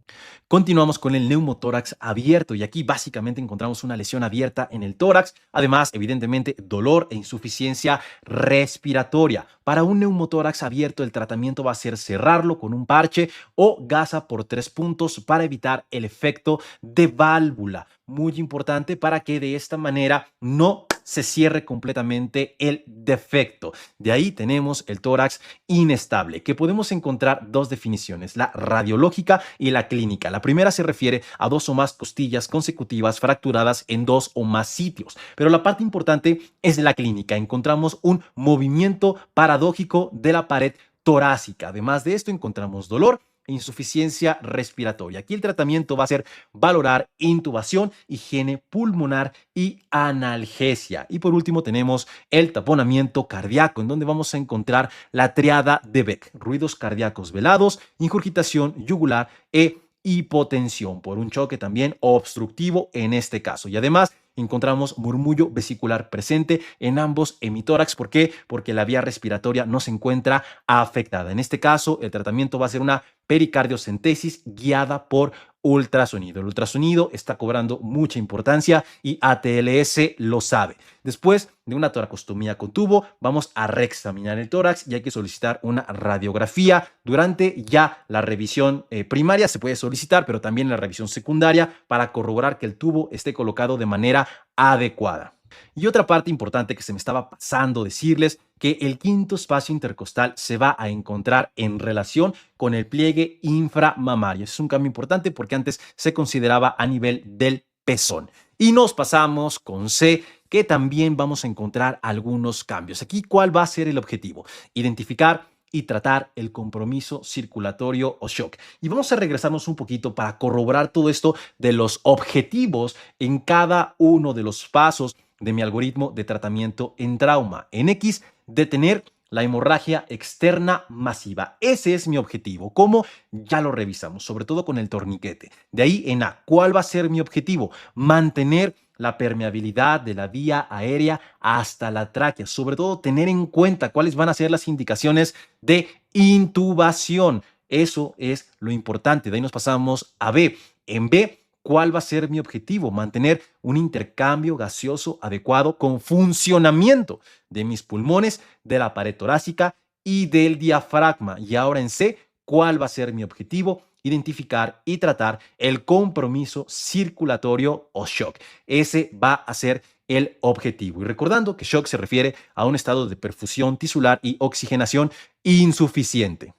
Continuamos con el neumotórax abierto y aquí básicamente encontramos una lesión abierta en el tórax, además evidentemente dolor e insuficiencia respiratoria. Para un neumotórax abierto el tratamiento va a ser cerrarlo con un parche o gasa por 3 puntos para evitar el efecto de válvula. Muy importante para que de esta manera no se cierre completamente el defecto. De ahí tenemos el tórax inestable, que podemos encontrar dos definiciones, la radiológica y la clínica. La primera se refiere a 2 o más costillas consecutivas fracturadas en 2 o más sitios, pero la parte importante es la clínica. Encontramos un movimiento paradójico de la pared torácica. Además de esto, encontramos dolor e insuficiencia respiratoria. Aquí el tratamiento va a ser valorar intubación, higiene pulmonar y analgesia. Y por último tenemos el taponamiento cardíaco, en donde vamos a encontrar la triada de Beck, ruidos cardíacos velados, ingurgitación yugular e hipotensión por un choque también obstructivo en este caso. Y además encontramos murmullo vesicular presente en ambos hemitórax. ¿Por qué? Porque la vía respiratoria no se encuentra afectada. En este caso, el tratamiento va a ser una pericardiocentesis guiada por ultrasonido. El ultrasonido está cobrando mucha importancia y ATLS lo sabe. Después de una toracostomía con tubo, vamos a reexaminar el tórax y hay que solicitar una radiografía. Durante ya la revisión primaria se puede solicitar, pero también la revisión secundaria para corroborar que el tubo esté colocado de manera adecuada. Y otra parte importante que se me estaba pasando decirles, que el quinto espacio intercostal se va a encontrar en relación con el pliegue inframamario. Es un cambio importante porque antes se consideraba a nivel del pezón. Y nos pasamos con C, que también vamos a encontrar algunos cambios. Aquí, ¿cuál va a ser el objetivo? Identificar y tratar el compromiso circulatorio o shock. Y vamos a regresarnos un poquito para corroborar todo esto de los objetivos en cada uno de los pasos de mi algoritmo de tratamiento en trauma. En X, detener la hemorragia externa masiva. Ese es mi objetivo. ¿Cómo? Ya lo revisamos, sobre todo con el torniquete. De ahí en A, ¿cuál va a ser mi objetivo? Mantener la permeabilidad de la vía aérea hasta la tráquea. Sobre todo, tener en cuenta cuáles van a ser las indicaciones de intubación. Eso es lo importante. De ahí nos pasamos a B. En B, ¿cuál va a ser mi objetivo? Mantener un intercambio gaseoso adecuado con funcionamiento de mis pulmones, de la pared torácica y del diafragma. Y ahora en C, ¿cuál va a ser mi objetivo? Identificar y tratar el compromiso circulatorio o shock. Ese va a ser el objetivo. Y recordando que shock se refiere a un estado de perfusión tisular y oxigenación insuficiente.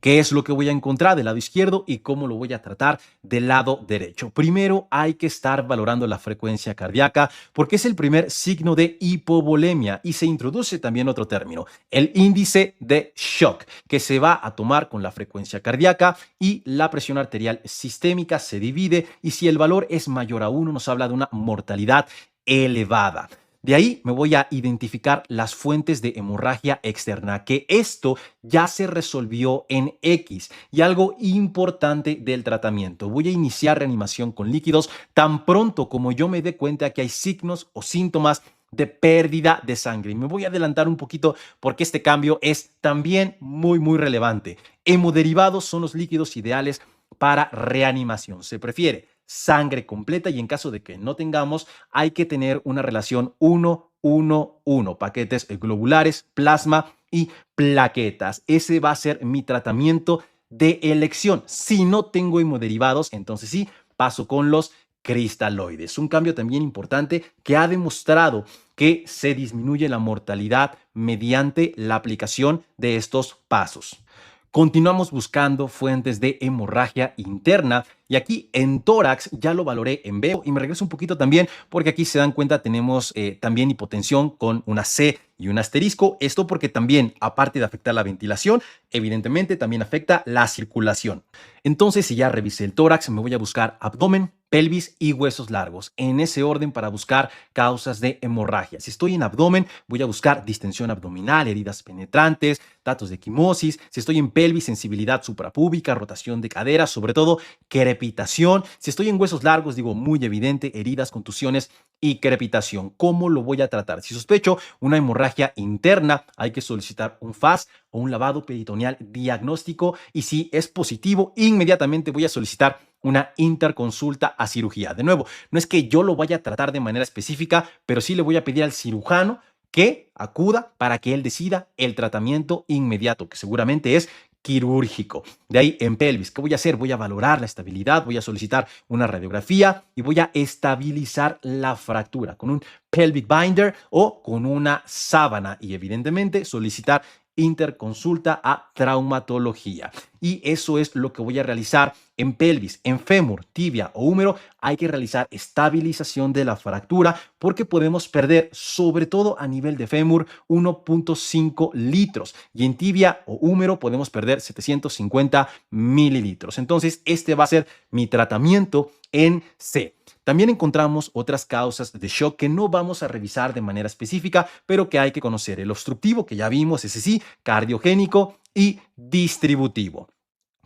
¿Qué es lo que voy a encontrar del lado izquierdo y cómo lo voy a tratar del lado derecho? Primero hay que estar valorando la frecuencia cardíaca porque es el primer signo de hipovolemia y se introduce también otro término, el índice de shock, que se va a tomar con la frecuencia cardíaca y la presión arterial sistémica se divide y si el valor es mayor a 1 nos habla de una mortalidad elevada. De ahí me voy a identificar las fuentes de hemorragia externa, que esto ya se resolvió en X. Y algo importante del tratamiento, voy a iniciar reanimación con líquidos tan pronto como yo me dé cuenta que hay signos o síntomas de pérdida de sangre. Y me voy a adelantar un poquito porque este cambio es también muy relevante. Hemoderivados son los líquidos ideales para reanimación. Se prefiere sangre completa y en caso de que no tengamos, hay que tener una relación 1-1-1, paquetes globulares, plasma y plaquetas. Ese va a ser mi tratamiento de elección. Si no tengo hemoderivados, entonces sí, paso con los cristaloides. Un cambio también importante que ha demostrado que se disminuye la mortalidad mediante la aplicación de estos pasos. Continuamos buscando fuentes de hemorragia interna y aquí en tórax ya lo valoré en B y me regreso un poquito también porque aquí se dan cuenta tenemos también hipotensión con una C y un asterisco. Esto porque también, aparte de afectar la ventilación, evidentemente también afecta la circulación. Entonces, si ya revisé el tórax, me voy a buscar abdomen, pelvis y huesos largos, en ese orden para buscar causas de hemorragia. Si estoy en abdomen, voy a buscar distensión abdominal, heridas penetrantes, datos de equimosis. Si estoy en pelvis, sensibilidad suprapúbica, rotación de cadera, sobre todo crepitación. Si estoy en huesos largos, digo muy evidente, heridas, contusiones y crepitación. ¿Cómo lo voy a tratar? Si sospecho una hemorragia interna, hay que solicitar un FAS o un lavado peritoneal diagnóstico y si es positivo, inmediatamente voy a solicitar una interconsulta a cirugía. De nuevo, no es que yo lo vaya a tratar de manera específica, pero sí le voy a pedir al cirujano que acuda para que él decida el tratamiento inmediato, que seguramente es quirúrgico. De ahí en pelvis, ¿qué voy a hacer? Voy a valorar la estabilidad, voy a solicitar una radiografía y voy a estabilizar la fractura con un pelvic binder o con una sábana y evidentemente solicitar interconsulta a traumatología. Y eso es lo que voy a realizar en pelvis, en fémur, tibia o húmero. Hay que realizar estabilización de la fractura porque podemos perder, sobre todo a nivel de fémur, 1.5 litros y en tibia o húmero podemos perder 750 mililitros. Entonces, este va a ser mi tratamiento en C. También encontramos otras causas de shock que no vamos a revisar de manera específica, pero que hay que conocer. El obstructivo, que ya vimos, ese sí, cardiogénico y distributivo.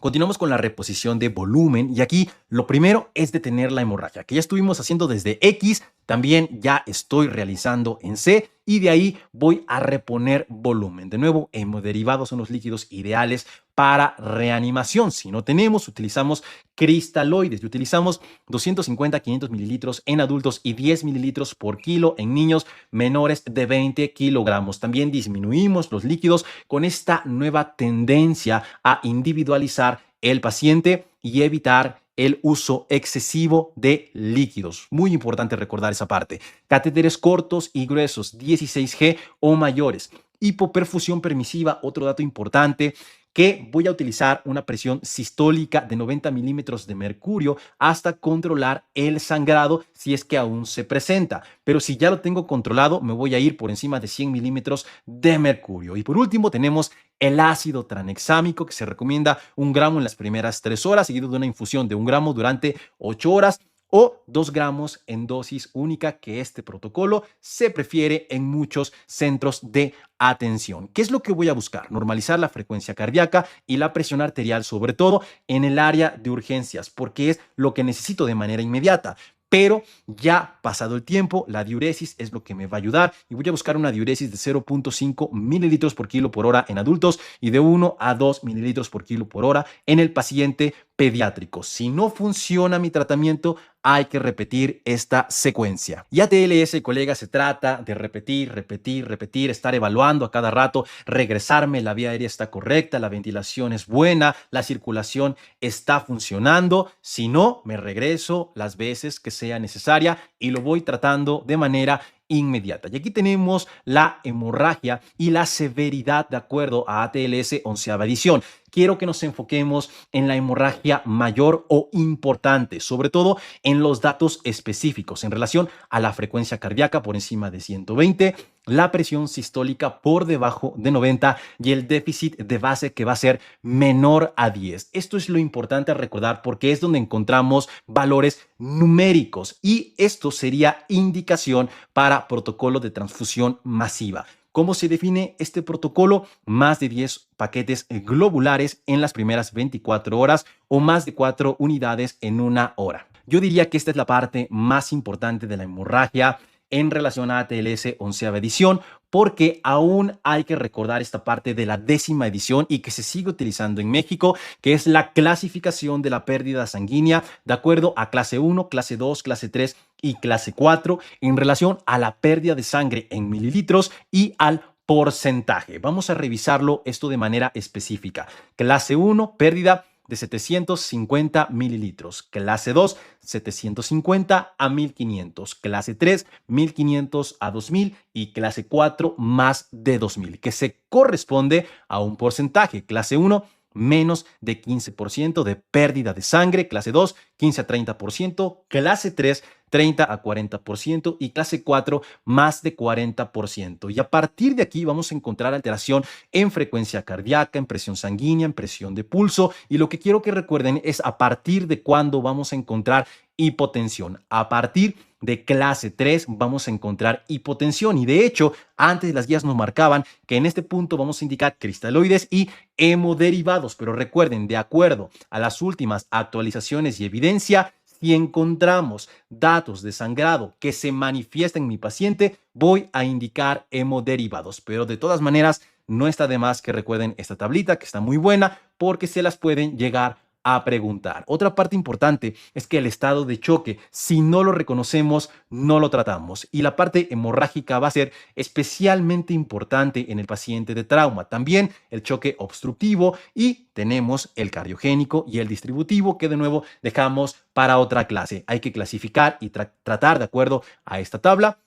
Continuamos con la reposición de volumen y aquí lo primero es detener la hemorragia, que ya estuvimos haciendo desde X, también ya estoy realizando en C y de ahí voy a reponer volumen. De nuevo, hemoderivados son los líquidos ideales para reanimación. Si no tenemos, utilizamos cristaloides y utilizamos 250 a 500 mililitros en adultos y 10 mililitros por kilo en niños menores de 20 kilogramos. También disminuimos los líquidos con esta nueva tendencia a individualizar el paciente y evitar el uso excesivo de líquidos. Muy importante recordar esa parte. Catéteres cortos y gruesos, 16G o mayores. Hipoperfusión permisiva, otro dato importante, que voy a utilizar una presión sistólica de 90 milímetros de mercurio hasta controlar el sangrado si es que aún se presenta. Pero si ya lo tengo controlado, me voy a ir por encima de 100 milímetros de mercurio. Y por último tenemos el ácido tranexámico, que se recomienda 1 gramo en las primeras 3 horas, seguido de una infusión de 1 gramo durante 8 horas. O 2 gramos en dosis única, que este protocolo se prefiere en muchos centros de atención. ¿Qué es lo que voy a buscar? Normalizar la frecuencia cardíaca y la presión arterial, sobre todo en el área de urgencias, porque es lo que necesito de manera inmediata. Pero ya pasado el tiempo, la diuresis es lo que me va a ayudar y voy a buscar una diuresis de 0.5 mililitros por kilo por hora en adultos y de 1 a 2 mililitros por kilo por hora en el paciente pediátrico. Si no funciona mi tratamiento, hay que repetir esta secuencia. Y ATLS, colegas, se trata de repetir, estar evaluando a cada rato, regresarme, la vía aérea está correcta, la ventilación es buena, la circulación está funcionando. Si no, me regreso las veces que sea necesaria y lo voy tratando de manera inmediata. Y aquí tenemos la hemorragia y la severidad de acuerdo a ATLS 11ª edición. Quiero que nos enfoquemos en la hemorragia mayor o importante, sobre todo en los datos específicos en relación a la frecuencia cardíaca por encima de 120, la presión sistólica por debajo de 90 y el déficit de base, que va a ser menor a 10. Esto es lo importante a recordar porque es donde encontramos valores numéricos y esto sería indicación para protocolo de transfusión masiva. ¿Cómo se define este protocolo? Más de 10 paquetes globulares en las primeras 24 horas o más de 4 unidades en 1 hora. Yo diría que esta es la parte más importante de la hemorragia en relación a ATLS 11ª edición, porque aún hay que recordar esta parte de la 10ª edición y que se sigue utilizando en México, que es la clasificación de la pérdida sanguínea de acuerdo a clase 1, clase 2, clase 3 y clase 4 en relación a la pérdida de sangre en mililitros y al porcentaje. Vamos a revisarlo esto de manera específica. Clase 1, pérdida de 750 mililitros. Clase 2, 750 a 1500. Clase 3, 1500 a 2000. Y clase 4, más de 2000, que se corresponde a un porcentaje. Clase 1, menos de 15% de pérdida de sangre. Clase 2, 15 a 30%. Clase 3, 30 a 40% y clase 4 más de 40%. Y a partir de aquí vamos a encontrar alteración en frecuencia cardíaca, en presión sanguínea, en presión de pulso. Y lo que quiero que recuerden es a partir de cuándo vamos a encontrar hipotensión. A partir de clase 3 vamos a encontrar hipotensión y de hecho antes las guías nos marcaban que en este punto vamos a indicar cristaloides y hemoderivados, pero recuerden, de acuerdo a las últimas actualizaciones y evidencia, si encontramos datos de sangrado que se manifiestan en mi paciente, voy a indicar hemoderivados. Pero de todas maneras, no está de más que recuerden esta tablita, que está muy buena, porque se las pueden llegar a preguntar. Otra parte importante es que el estado de choque, si no lo reconocemos, no lo tratamos. Y la parte hemorrágica va a ser especialmente importante en el paciente de trauma. También el choque obstructivo y tenemos el cardiogénico y el distributivo, que de nuevo dejamos para otra clase. Hay que clasificar y tratar de acuerdo a esta tabla.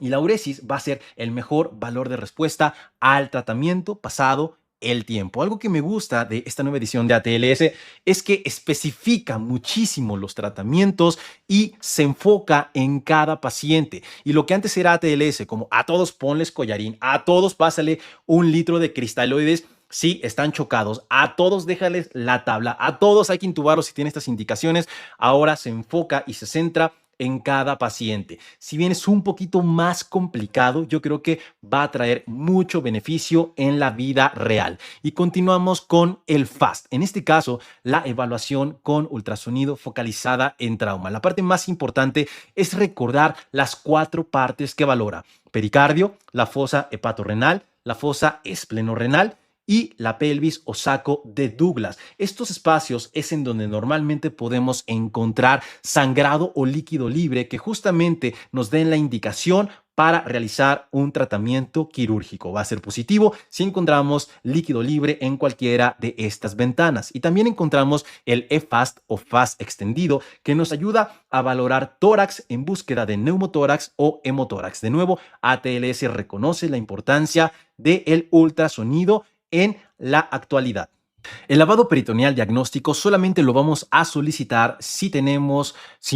Y la uresis va a ser el mejor valor de respuesta al tratamiento pasado el tiempo. Algo que me gusta de esta nueva edición de ATLS es que especifica muchísimo los tratamientos y se enfoca en cada paciente. Y lo que antes era ATLS, como a todos ponles collarín, a todos pásale 1 litro de cristaloides, si están chocados, a todos déjales la tabla, a todos hay que intubarlos si tienen estas indicaciones. Ahora se enfoca y se centra en cada paciente. Si bien es un poquito más complicado, yo creo que va a traer mucho beneficio en la vida real. Y continuamos con el FAST. En este caso, la evaluación con ultrasonido focalizada en trauma. La parte más importante es recordar las 4 partes que valora: pericardio, la fosa hepatorrenal, la fosa esplenorenal y la pelvis o saco de Douglas. Estos espacios es en donde normalmente podemos encontrar sangrado o líquido libre que justamente nos den la indicación para realizar un tratamiento quirúrgico. Va a ser positivo si encontramos líquido libre en cualquiera de estas ventanas. Y también encontramos el EFAST o FAST extendido, que nos ayuda a valorar tórax en búsqueda de neumotórax o hemotórax. De nuevo, ATLS reconoce la importancia del ultrasonido en la actualidad. El lavado peritoneal diagnóstico solamente lo vamos a solicitar si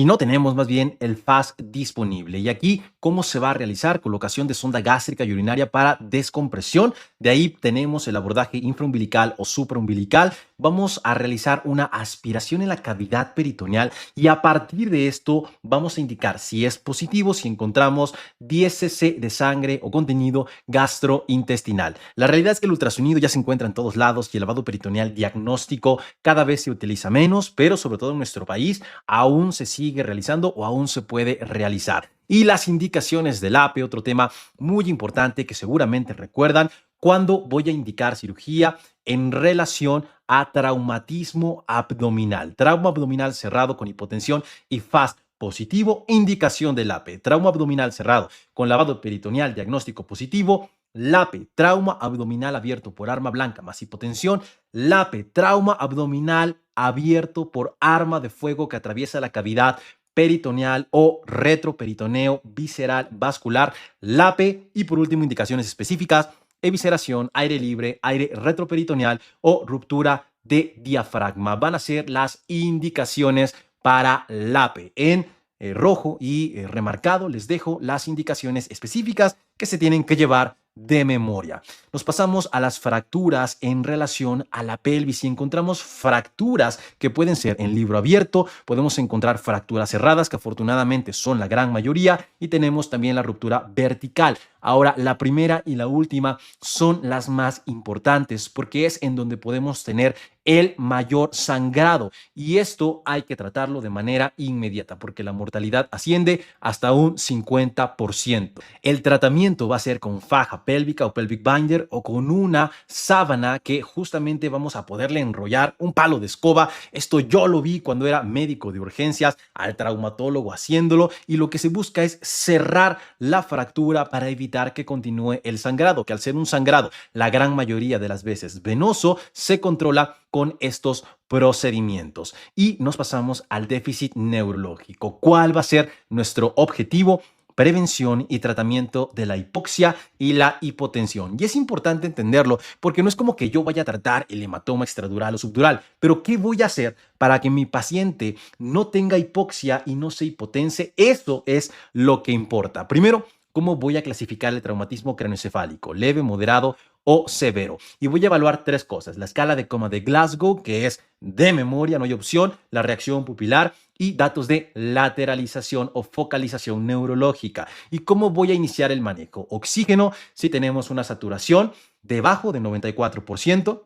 no tenemos más bien el FAST disponible. Y aquí, ¿cómo se va a realizar? Colocación de sonda gástrica y urinaria para descompresión. De ahí tenemos el abordaje infraumbilical o supraumbilical. Vamos a realizar una aspiración en la cavidad peritoneal y a partir de esto vamos a indicar si es positivo, si encontramos 10 cc de sangre o contenido gastrointestinal. La realidad es que el ultrasonido ya se encuentra en todos lados y el lavado peritoneal diagnóstico cada vez se utiliza menos, pero sobre todo en nuestro país aún se sigue realizando o aún se puede realizar. Y las indicaciones del APE, otro tema muy importante que seguramente recuerdan, cuando voy a indicar cirugía en relación a traumatismo abdominal. Trauma abdominal cerrado con hipotensión y FAST positivo, indicación del APE. Trauma abdominal cerrado con lavado peritoneal diagnóstico positivo, LAPE, trauma abdominal abierto por arma blanca más hipotensión, LAPE, trauma abdominal abierto por arma de fuego que atraviesa la cavidad peritoneal o retroperitoneo visceral vascular, LAPE y por último indicaciones específicas, evisceración, aire libre, aire retroperitoneal o ruptura de diafragma. Van a ser las indicaciones para LAPE. En rojo y remarcado les dejo las indicaciones específicas que se tienen que llevar de memoria. Nos pasamos a las fracturas en relación a la pelvis y encontramos fracturas que pueden ser en libro abierto, podemos encontrar fracturas cerradas que afortunadamente son la gran mayoría y tenemos también la ruptura vertical. Ahora, la primera y la última son las más importantes porque es en donde podemos tener el mayor sangrado y esto hay que tratarlo de manera inmediata porque la mortalidad asciende hasta un 50%. El tratamiento va a ser con faja pélvica o pelvic binder o con una sábana que justamente vamos a poderle enrollar un palo de escoba. Esto yo lo vi cuando era médico de urgencias, al traumatólogo haciéndolo y lo que se busca es cerrar la fractura para evitar que continúe el sangrado, que al ser un sangrado la gran mayoría de las veces venoso se controla con estos procedimientos. Y nos pasamos al déficit neurológico. ¿Cuál va a ser nuestro objetivo? Prevención y tratamiento de la hipoxia y la hipotensión. Y es importante entenderlo porque no es como que yo vaya a tratar el hematoma extradural o subdural, pero ¿qué voy a hacer para que mi paciente no tenga hipoxia y no se hipotense? Eso es lo que importa. Primero, ¿cómo voy a clasificar el traumatismo craneoencefálico? Leve, moderado o severo. Y voy a evaluar tres cosas. La escala de coma de Glasgow, que es de memoria, no hay opción, la reacción pupilar y datos de lateralización o focalización neurológica. ¿Y cómo voy a iniciar el manejo? Oxígeno, si tenemos una saturación debajo de 94%.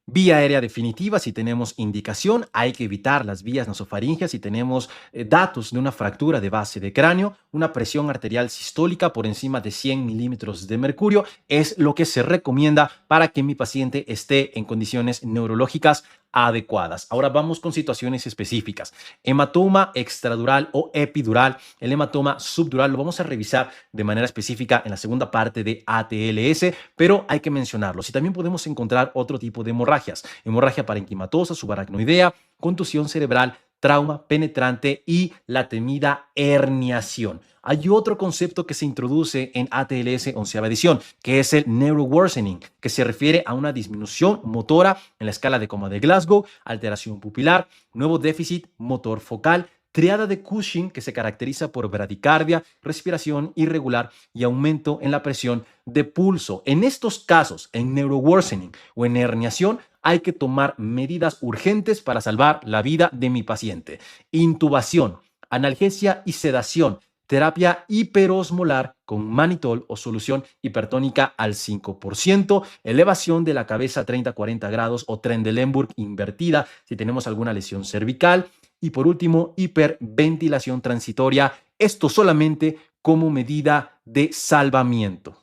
Vía aérea definitiva, si tenemos indicación, hay que evitar las vías nasofaringeas si tenemos datos de una fractura de base de cráneo, una presión arterial sistólica por encima de 100 milímetros de mercurio, es lo que se recomienda para que mi paciente esté en condiciones neurológicas adecuadas. Ahora vamos con situaciones específicas. Hematoma extradural o epidural, el hematoma subdural lo vamos a revisar de manera específica en la segunda parte de ATLS, pero hay que mencionarlo. Si también podemos encontrar otro tipo de hemorragias, hemorragia parenquimatosa, subaracnoidea, contusión cerebral, trauma penetrante y la temida herniación. Hay otro concepto que se introduce en ATLS 11ª edición, que es el neuroworsening, que se refiere a una disminución motora en la escala de coma de Glasgow, alteración pupilar, nuevo déficit motor focal, triada de Cushing, que se caracteriza por bradicardia, respiración irregular y aumento en la presión de pulso. En estos casos, en neuroworsening o en herniación, hay que tomar medidas urgentes para salvar la vida de mi paciente. Intubación, analgesia y sedación, terapia hiperosmolar con manitol o solución hipertónica al 5%, elevación de la cabeza a 30-40 grados o Trendelenburg invertida si tenemos alguna lesión cervical y por último hiperventilación transitoria, esto solamente como medida de salvamiento.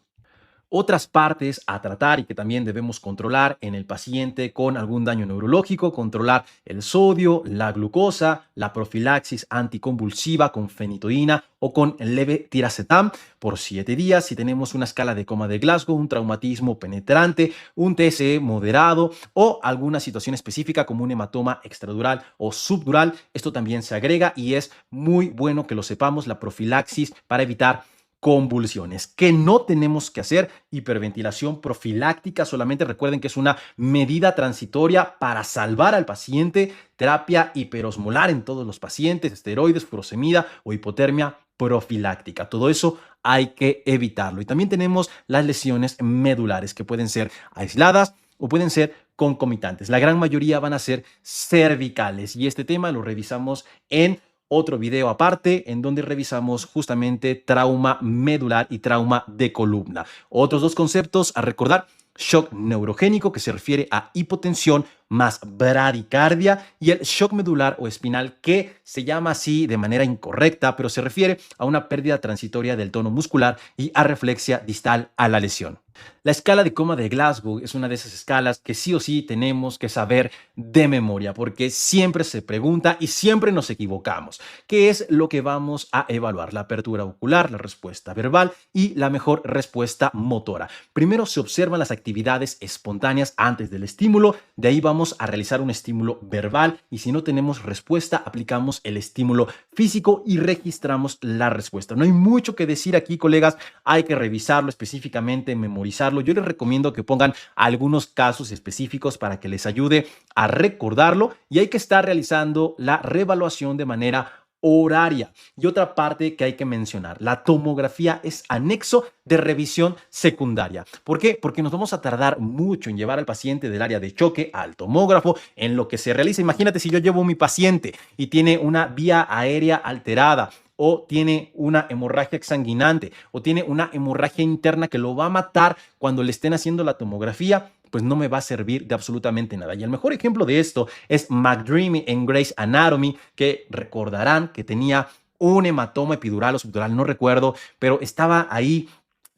Otras partes a tratar y que también debemos controlar en el paciente con algún daño neurológico, controlar el sodio, la glucosa, la profilaxis anticonvulsiva con fenitoína o con levetiracetam por 7 días. Si tenemos una escala de coma de Glasgow, un traumatismo penetrante, un TSE moderado o alguna situación específica como un hematoma extradural o subdural, esto también se agrega y es muy bueno que lo sepamos, la profilaxis para evitar convulsiones. ¿Qué no tenemos que hacer? Hiperventilación profiláctica. Solamente recuerden que es una medida transitoria para salvar al paciente. Terapia hiperosmolar en todos los pacientes, esteroides, furosemida o hipotermia profiláctica. Todo eso hay que evitarlo. Y también tenemos las lesiones medulares que pueden ser aisladas o pueden ser concomitantes. La gran mayoría van a ser cervicales y este tema lo revisamos en otro video aparte en donde revisamos justamente trauma medular y trauma de columna. Otros dos conceptos a recordar: shock neurogénico, que se refiere a hipotensión más bradicardia, y el shock medular o espinal, que se llama así de manera incorrecta, pero se refiere a una pérdida transitoria del tono muscular y arreflexia distal a la lesión. La escala de coma de Glasgow es una de esas escalas que sí o sí tenemos que saber de memoria, porque siempre se pregunta y siempre nos equivocamos. ¿Qué es lo que vamos a evaluar? La apertura ocular, la respuesta verbal y la mejor respuesta motora. Primero se observan las actividades espontáneas antes del estímulo, de ahí vamos a realizar un estímulo verbal y si no tenemos respuesta, aplicamos el estímulo físico y registramos la respuesta. No hay mucho que decir aquí, colegas, hay que revisarlo específicamente, memorizarlo. Yo les recomiendo que pongan algunos casos específicos para que les ayude a recordarlo y hay que estar realizando la reevaluación de manera horaria. Y otra parte que hay que mencionar: la tomografía es anexo de revisión secundaria. ¿Por qué? Porque nos vamos a tardar mucho en llevar al paciente del área de choque al tomógrafo, en lo que se realiza. Imagínate si yo llevo a mi paciente y tiene una vía aérea alterada, o tiene una hemorragia exsanguinante, o tiene una hemorragia interna que lo va a matar cuando le estén haciendo la tomografía, pues no me va a servir de absolutamente nada. Y el mejor ejemplo de esto es McDreamy en Grey's Anatomy, que recordarán que tenía un hematoma epidural o subdural, no recuerdo, pero estaba ahí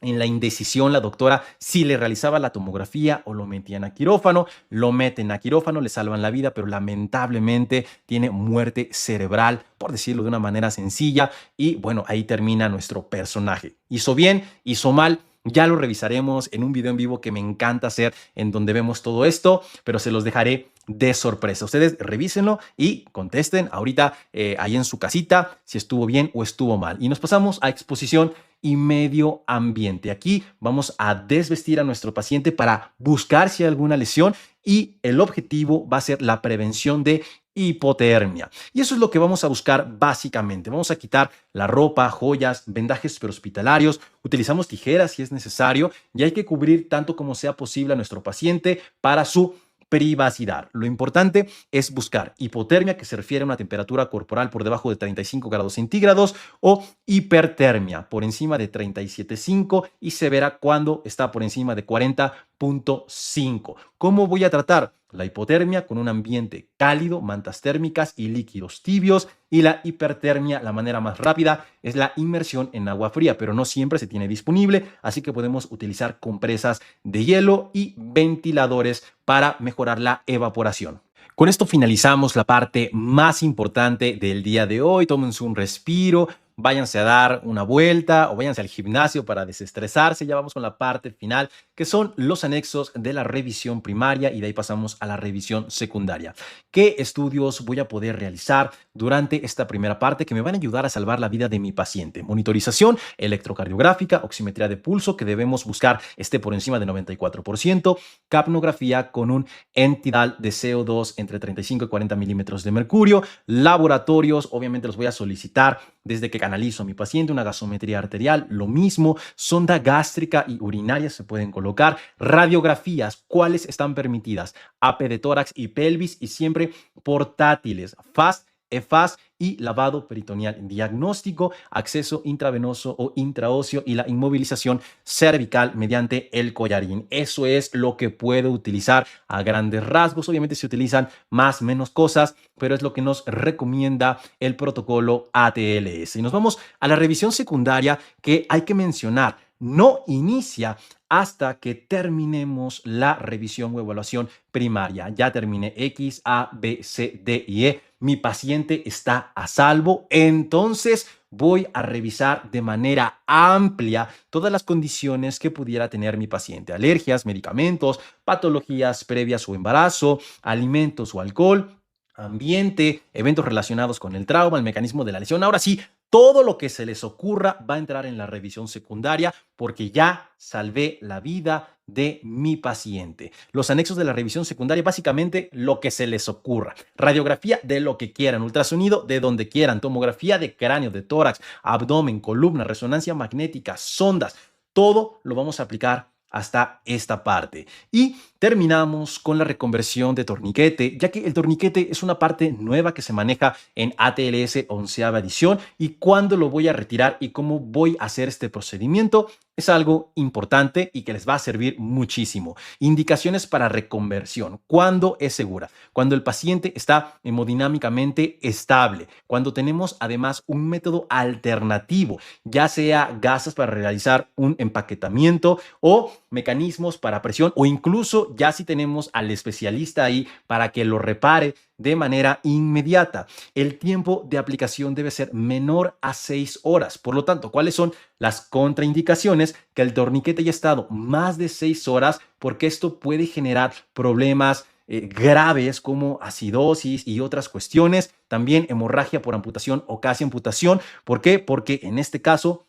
en la indecisión la doctora si le realizaba la tomografía o lo metían a quirófano. Lo meten a quirófano, le salvan la vida, pero lamentablemente tiene muerte cerebral, por decirlo de una manera sencilla, y bueno, ahí termina nuestro personaje. ¿Hizo bien? ¿Hizo mal? Ya lo revisaremos en un video en vivo que me encanta hacer, en donde vemos todo esto, pero se los dejaré de sorpresa. Ustedes revísenlo y contesten ahorita ahí en su casita si estuvo bien o estuvo mal. Y nos pasamos a exposición y medio ambiente. Aquí vamos a desvestir a nuestro paciente para buscar si hay alguna lesión y el objetivo va a ser la prevención de hipotermia. Y eso es lo que vamos a buscar básicamente. Vamos a quitar la ropa, joyas, vendajes prehospitalarios, utilizamos tijeras si es necesario y hay que cubrir tanto como sea posible a nuestro paciente para su privacidad. Lo importante es buscar hipotermia, que se refiere a una temperatura corporal por debajo de 35 grados centígrados, o hipertermia por encima de 37,5 y severa cuando está por encima de 40,5. ¿Cómo voy a tratar la hipotermia? Con un ambiente cálido, mantas térmicas y líquidos tibios. Y la hipertermia, la manera más rápida es la inmersión en agua fría, pero no siempre se tiene disponible, así que podemos utilizar compresas de hielo y ventiladores para mejorar la evaporación. Con esto finalizamos la parte más importante del día de hoy. Tómense un respiro, váyanse a dar una vuelta o váyanse al gimnasio para desestresarse. Ya vamos con la parte final, que son los anexos de la revisión primaria, y de ahí pasamos a la revisión secundaria. ¿Qué estudios voy a poder realizar durante esta primera parte que me van a ayudar a salvar la vida de mi paciente? Monitorización electrocardiográfica, oximetría de pulso, que debemos buscar esté por encima de 94%, capnografía con un entidal de CO2 entre 35 y 40 milímetros de mercurio, laboratorios, obviamente los voy a solicitar desde que canalizo a mi paciente, una gasometría arterial, lo mismo, sonda gástrica y urinaria se pueden colocar, radiografías, cuáles están permitidas, AP de tórax y pelvis, y siempre portátiles, FAST, EFAS y lavado peritoneal diagnóstico, acceso intravenoso o intraóseo y la inmovilización cervical mediante el collarín. Eso es lo que puedo utilizar a grandes rasgos. Obviamente se utilizan más, menos cosas, pero es lo que nos recomienda el protocolo ATLS. Y nos vamos a la revisión secundaria, que hay que mencionar. no inicia hasta que terminemos la revisión o evaluación primaria. Ya terminé X, A, B, C, D y E. Mi paciente está a salvo. Entonces voy a revisar de manera amplia todas las condiciones que pudiera tener mi paciente. Alergias, medicamentos, patologías previas o embarazo, alimentos o alcohol, ambiente, eventos relacionados con el trauma, el mecanismo de la lesión. Ahora sí, todo lo que se les ocurra va a entrar en la revisión secundaria porque ya salvé la vida de mi paciente. Los anexos de la revisión secundaria, básicamente lo que se les ocurra. Radiografía de lo que quieran, ultrasonido de donde quieran, tomografía de cráneo, de tórax, abdomen, columna, resonancia magnética, sondas, todo lo vamos a aplicar hasta esta parte. Y terminamos con la reconversión de torniquete, ya que el torniquete es una parte nueva que se maneja en ATLS 11ª edición, y cuándo lo voy a retirar y cómo voy a hacer este procedimiento es algo importante y que les va a servir muchísimo. Indicaciones para reconversión. ¿Cuándo es segura? Cuando el paciente está hemodinámicamente estable, cuando tenemos además un método alternativo, ya sea gasas para realizar un empaquetamiento o mecanismos para presión, o incluso ya si tenemos al especialista ahí para que lo repare de manera inmediata. El tiempo de aplicación debe ser menor a 6 horas. Por lo tanto, ¿cuáles son las contraindicaciones? Que el torniquete haya estado más de 6 horas, porque esto puede generar problemas graves como acidosis y otras cuestiones. También hemorragia por amputación o casi amputación. ¿Por qué? Porque en este caso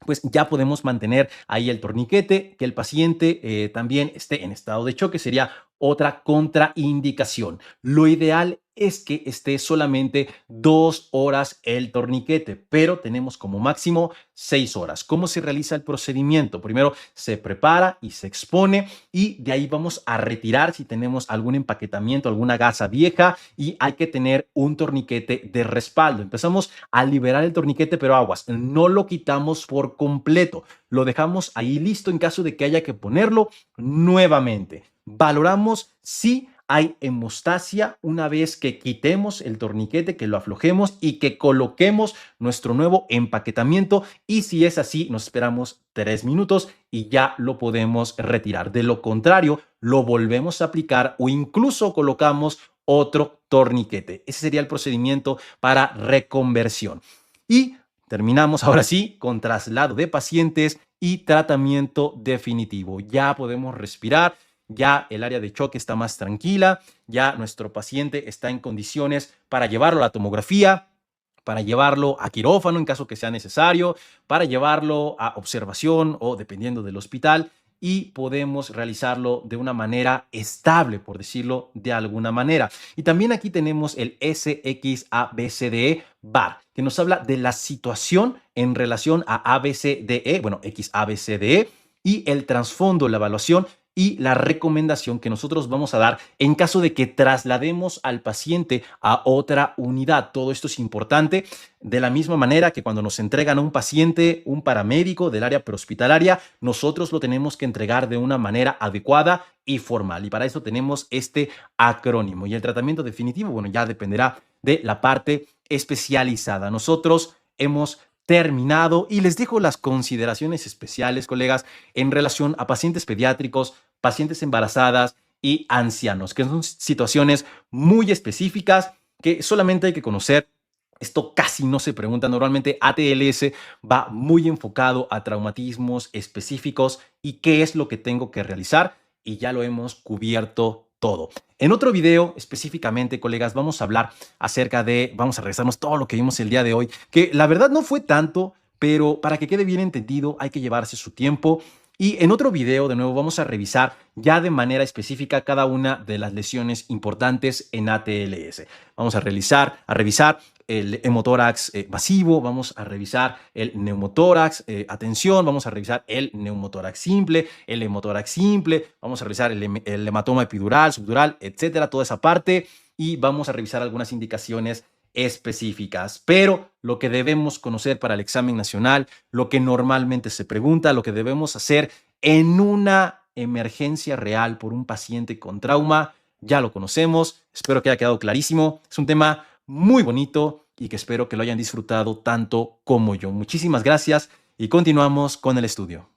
pues ya podemos mantener ahí el torniquete. Que el paciente también esté en estado de choque sería otra contraindicación. Lo ideal es que esté solamente 2 horas el torniquete, pero tenemos como máximo 6 horas. ¿Cómo se realiza el procedimiento? Primero se prepara y se expone, y de ahí vamos a retirar si tenemos algún empaquetamiento, alguna gasa vieja, y hay que tener un torniquete de respaldo. Empezamos a liberar el torniquete, pero aguas, no lo quitamos por completo. Lo dejamos ahí listo en caso de que haya que ponerlo nuevamente. Valoramos si hay hemostasia una vez que quitemos el torniquete, que lo aflojemos y que coloquemos nuestro nuevo empaquetamiento, y si es así, nos esperamos 3 minutos y ya lo podemos retirar. De lo contrario, lo volvemos a aplicar o incluso colocamos otro torniquete. Ese sería el procedimiento para reconversión. Y terminamos ahora sí con traslado de pacientes y tratamiento definitivo. Ya podemos respirar. Ya el área de choque está más tranquila, ya nuestro paciente está en condiciones para llevarlo a la tomografía, para llevarlo a quirófano en caso que sea necesario, para llevarlo a observación o dependiendo del hospital, y podemos realizarlo de una manera estable, por decirlo de alguna manera. Y también aquí tenemos el SXABCDE VAR, que nos habla de la situación en relación a ABCDE, bueno, XABCDE, y el trasfondo, la evaluación y la recomendación que nosotros vamos a dar en caso de que traslademos al paciente a otra unidad. Todo esto es importante, de la misma manera que cuando nos entregan a un paciente, un paramédico del área prehospitalaria, nosotros lo tenemos que entregar de una manera adecuada y formal. Y para eso tenemos este acrónimo. Y el tratamiento definitivo, bueno, ya dependerá de la parte especializada. Nosotros hemos terminado y les dejo las consideraciones especiales, colegas, en relación a pacientes pediátricos, pacientes embarazadas y ancianos, que son situaciones muy específicas que solamente hay que conocer. Esto casi no se pregunta. Normalmente ATLS va muy enfocado a traumatismos específicos y qué es lo que tengo que realizar, y ya lo hemos cubierto todo. En otro video específicamente, colegas, vamos a hablar acerca de, vamos a regresarnos todo lo que vimos el día de hoy, que la verdad no fue tanto, pero para que quede bien entendido hay que llevarse su tiempo. Y en otro video, de nuevo, vamos a revisar ya de manera específica cada una de las lesiones importantes en ATLS. Vamos a revisar el hemotórax masivo, vamos a revisar el neumotórax, atención, vamos a revisar el neumotórax simple, el hemotórax simple, vamos a revisar el hematoma epidural, subdural, etcétera, toda esa parte, y vamos a revisar algunas indicaciones específicas. Pero lo que debemos conocer para el examen nacional, lo que normalmente se pregunta, lo que debemos hacer en una emergencia real por un paciente con trauma, ya lo conocemos. Espero que haya quedado clarísimo. Es un tema muy bonito y que espero que lo hayan disfrutado tanto como yo. Muchísimas gracias y continuamos con el estudio.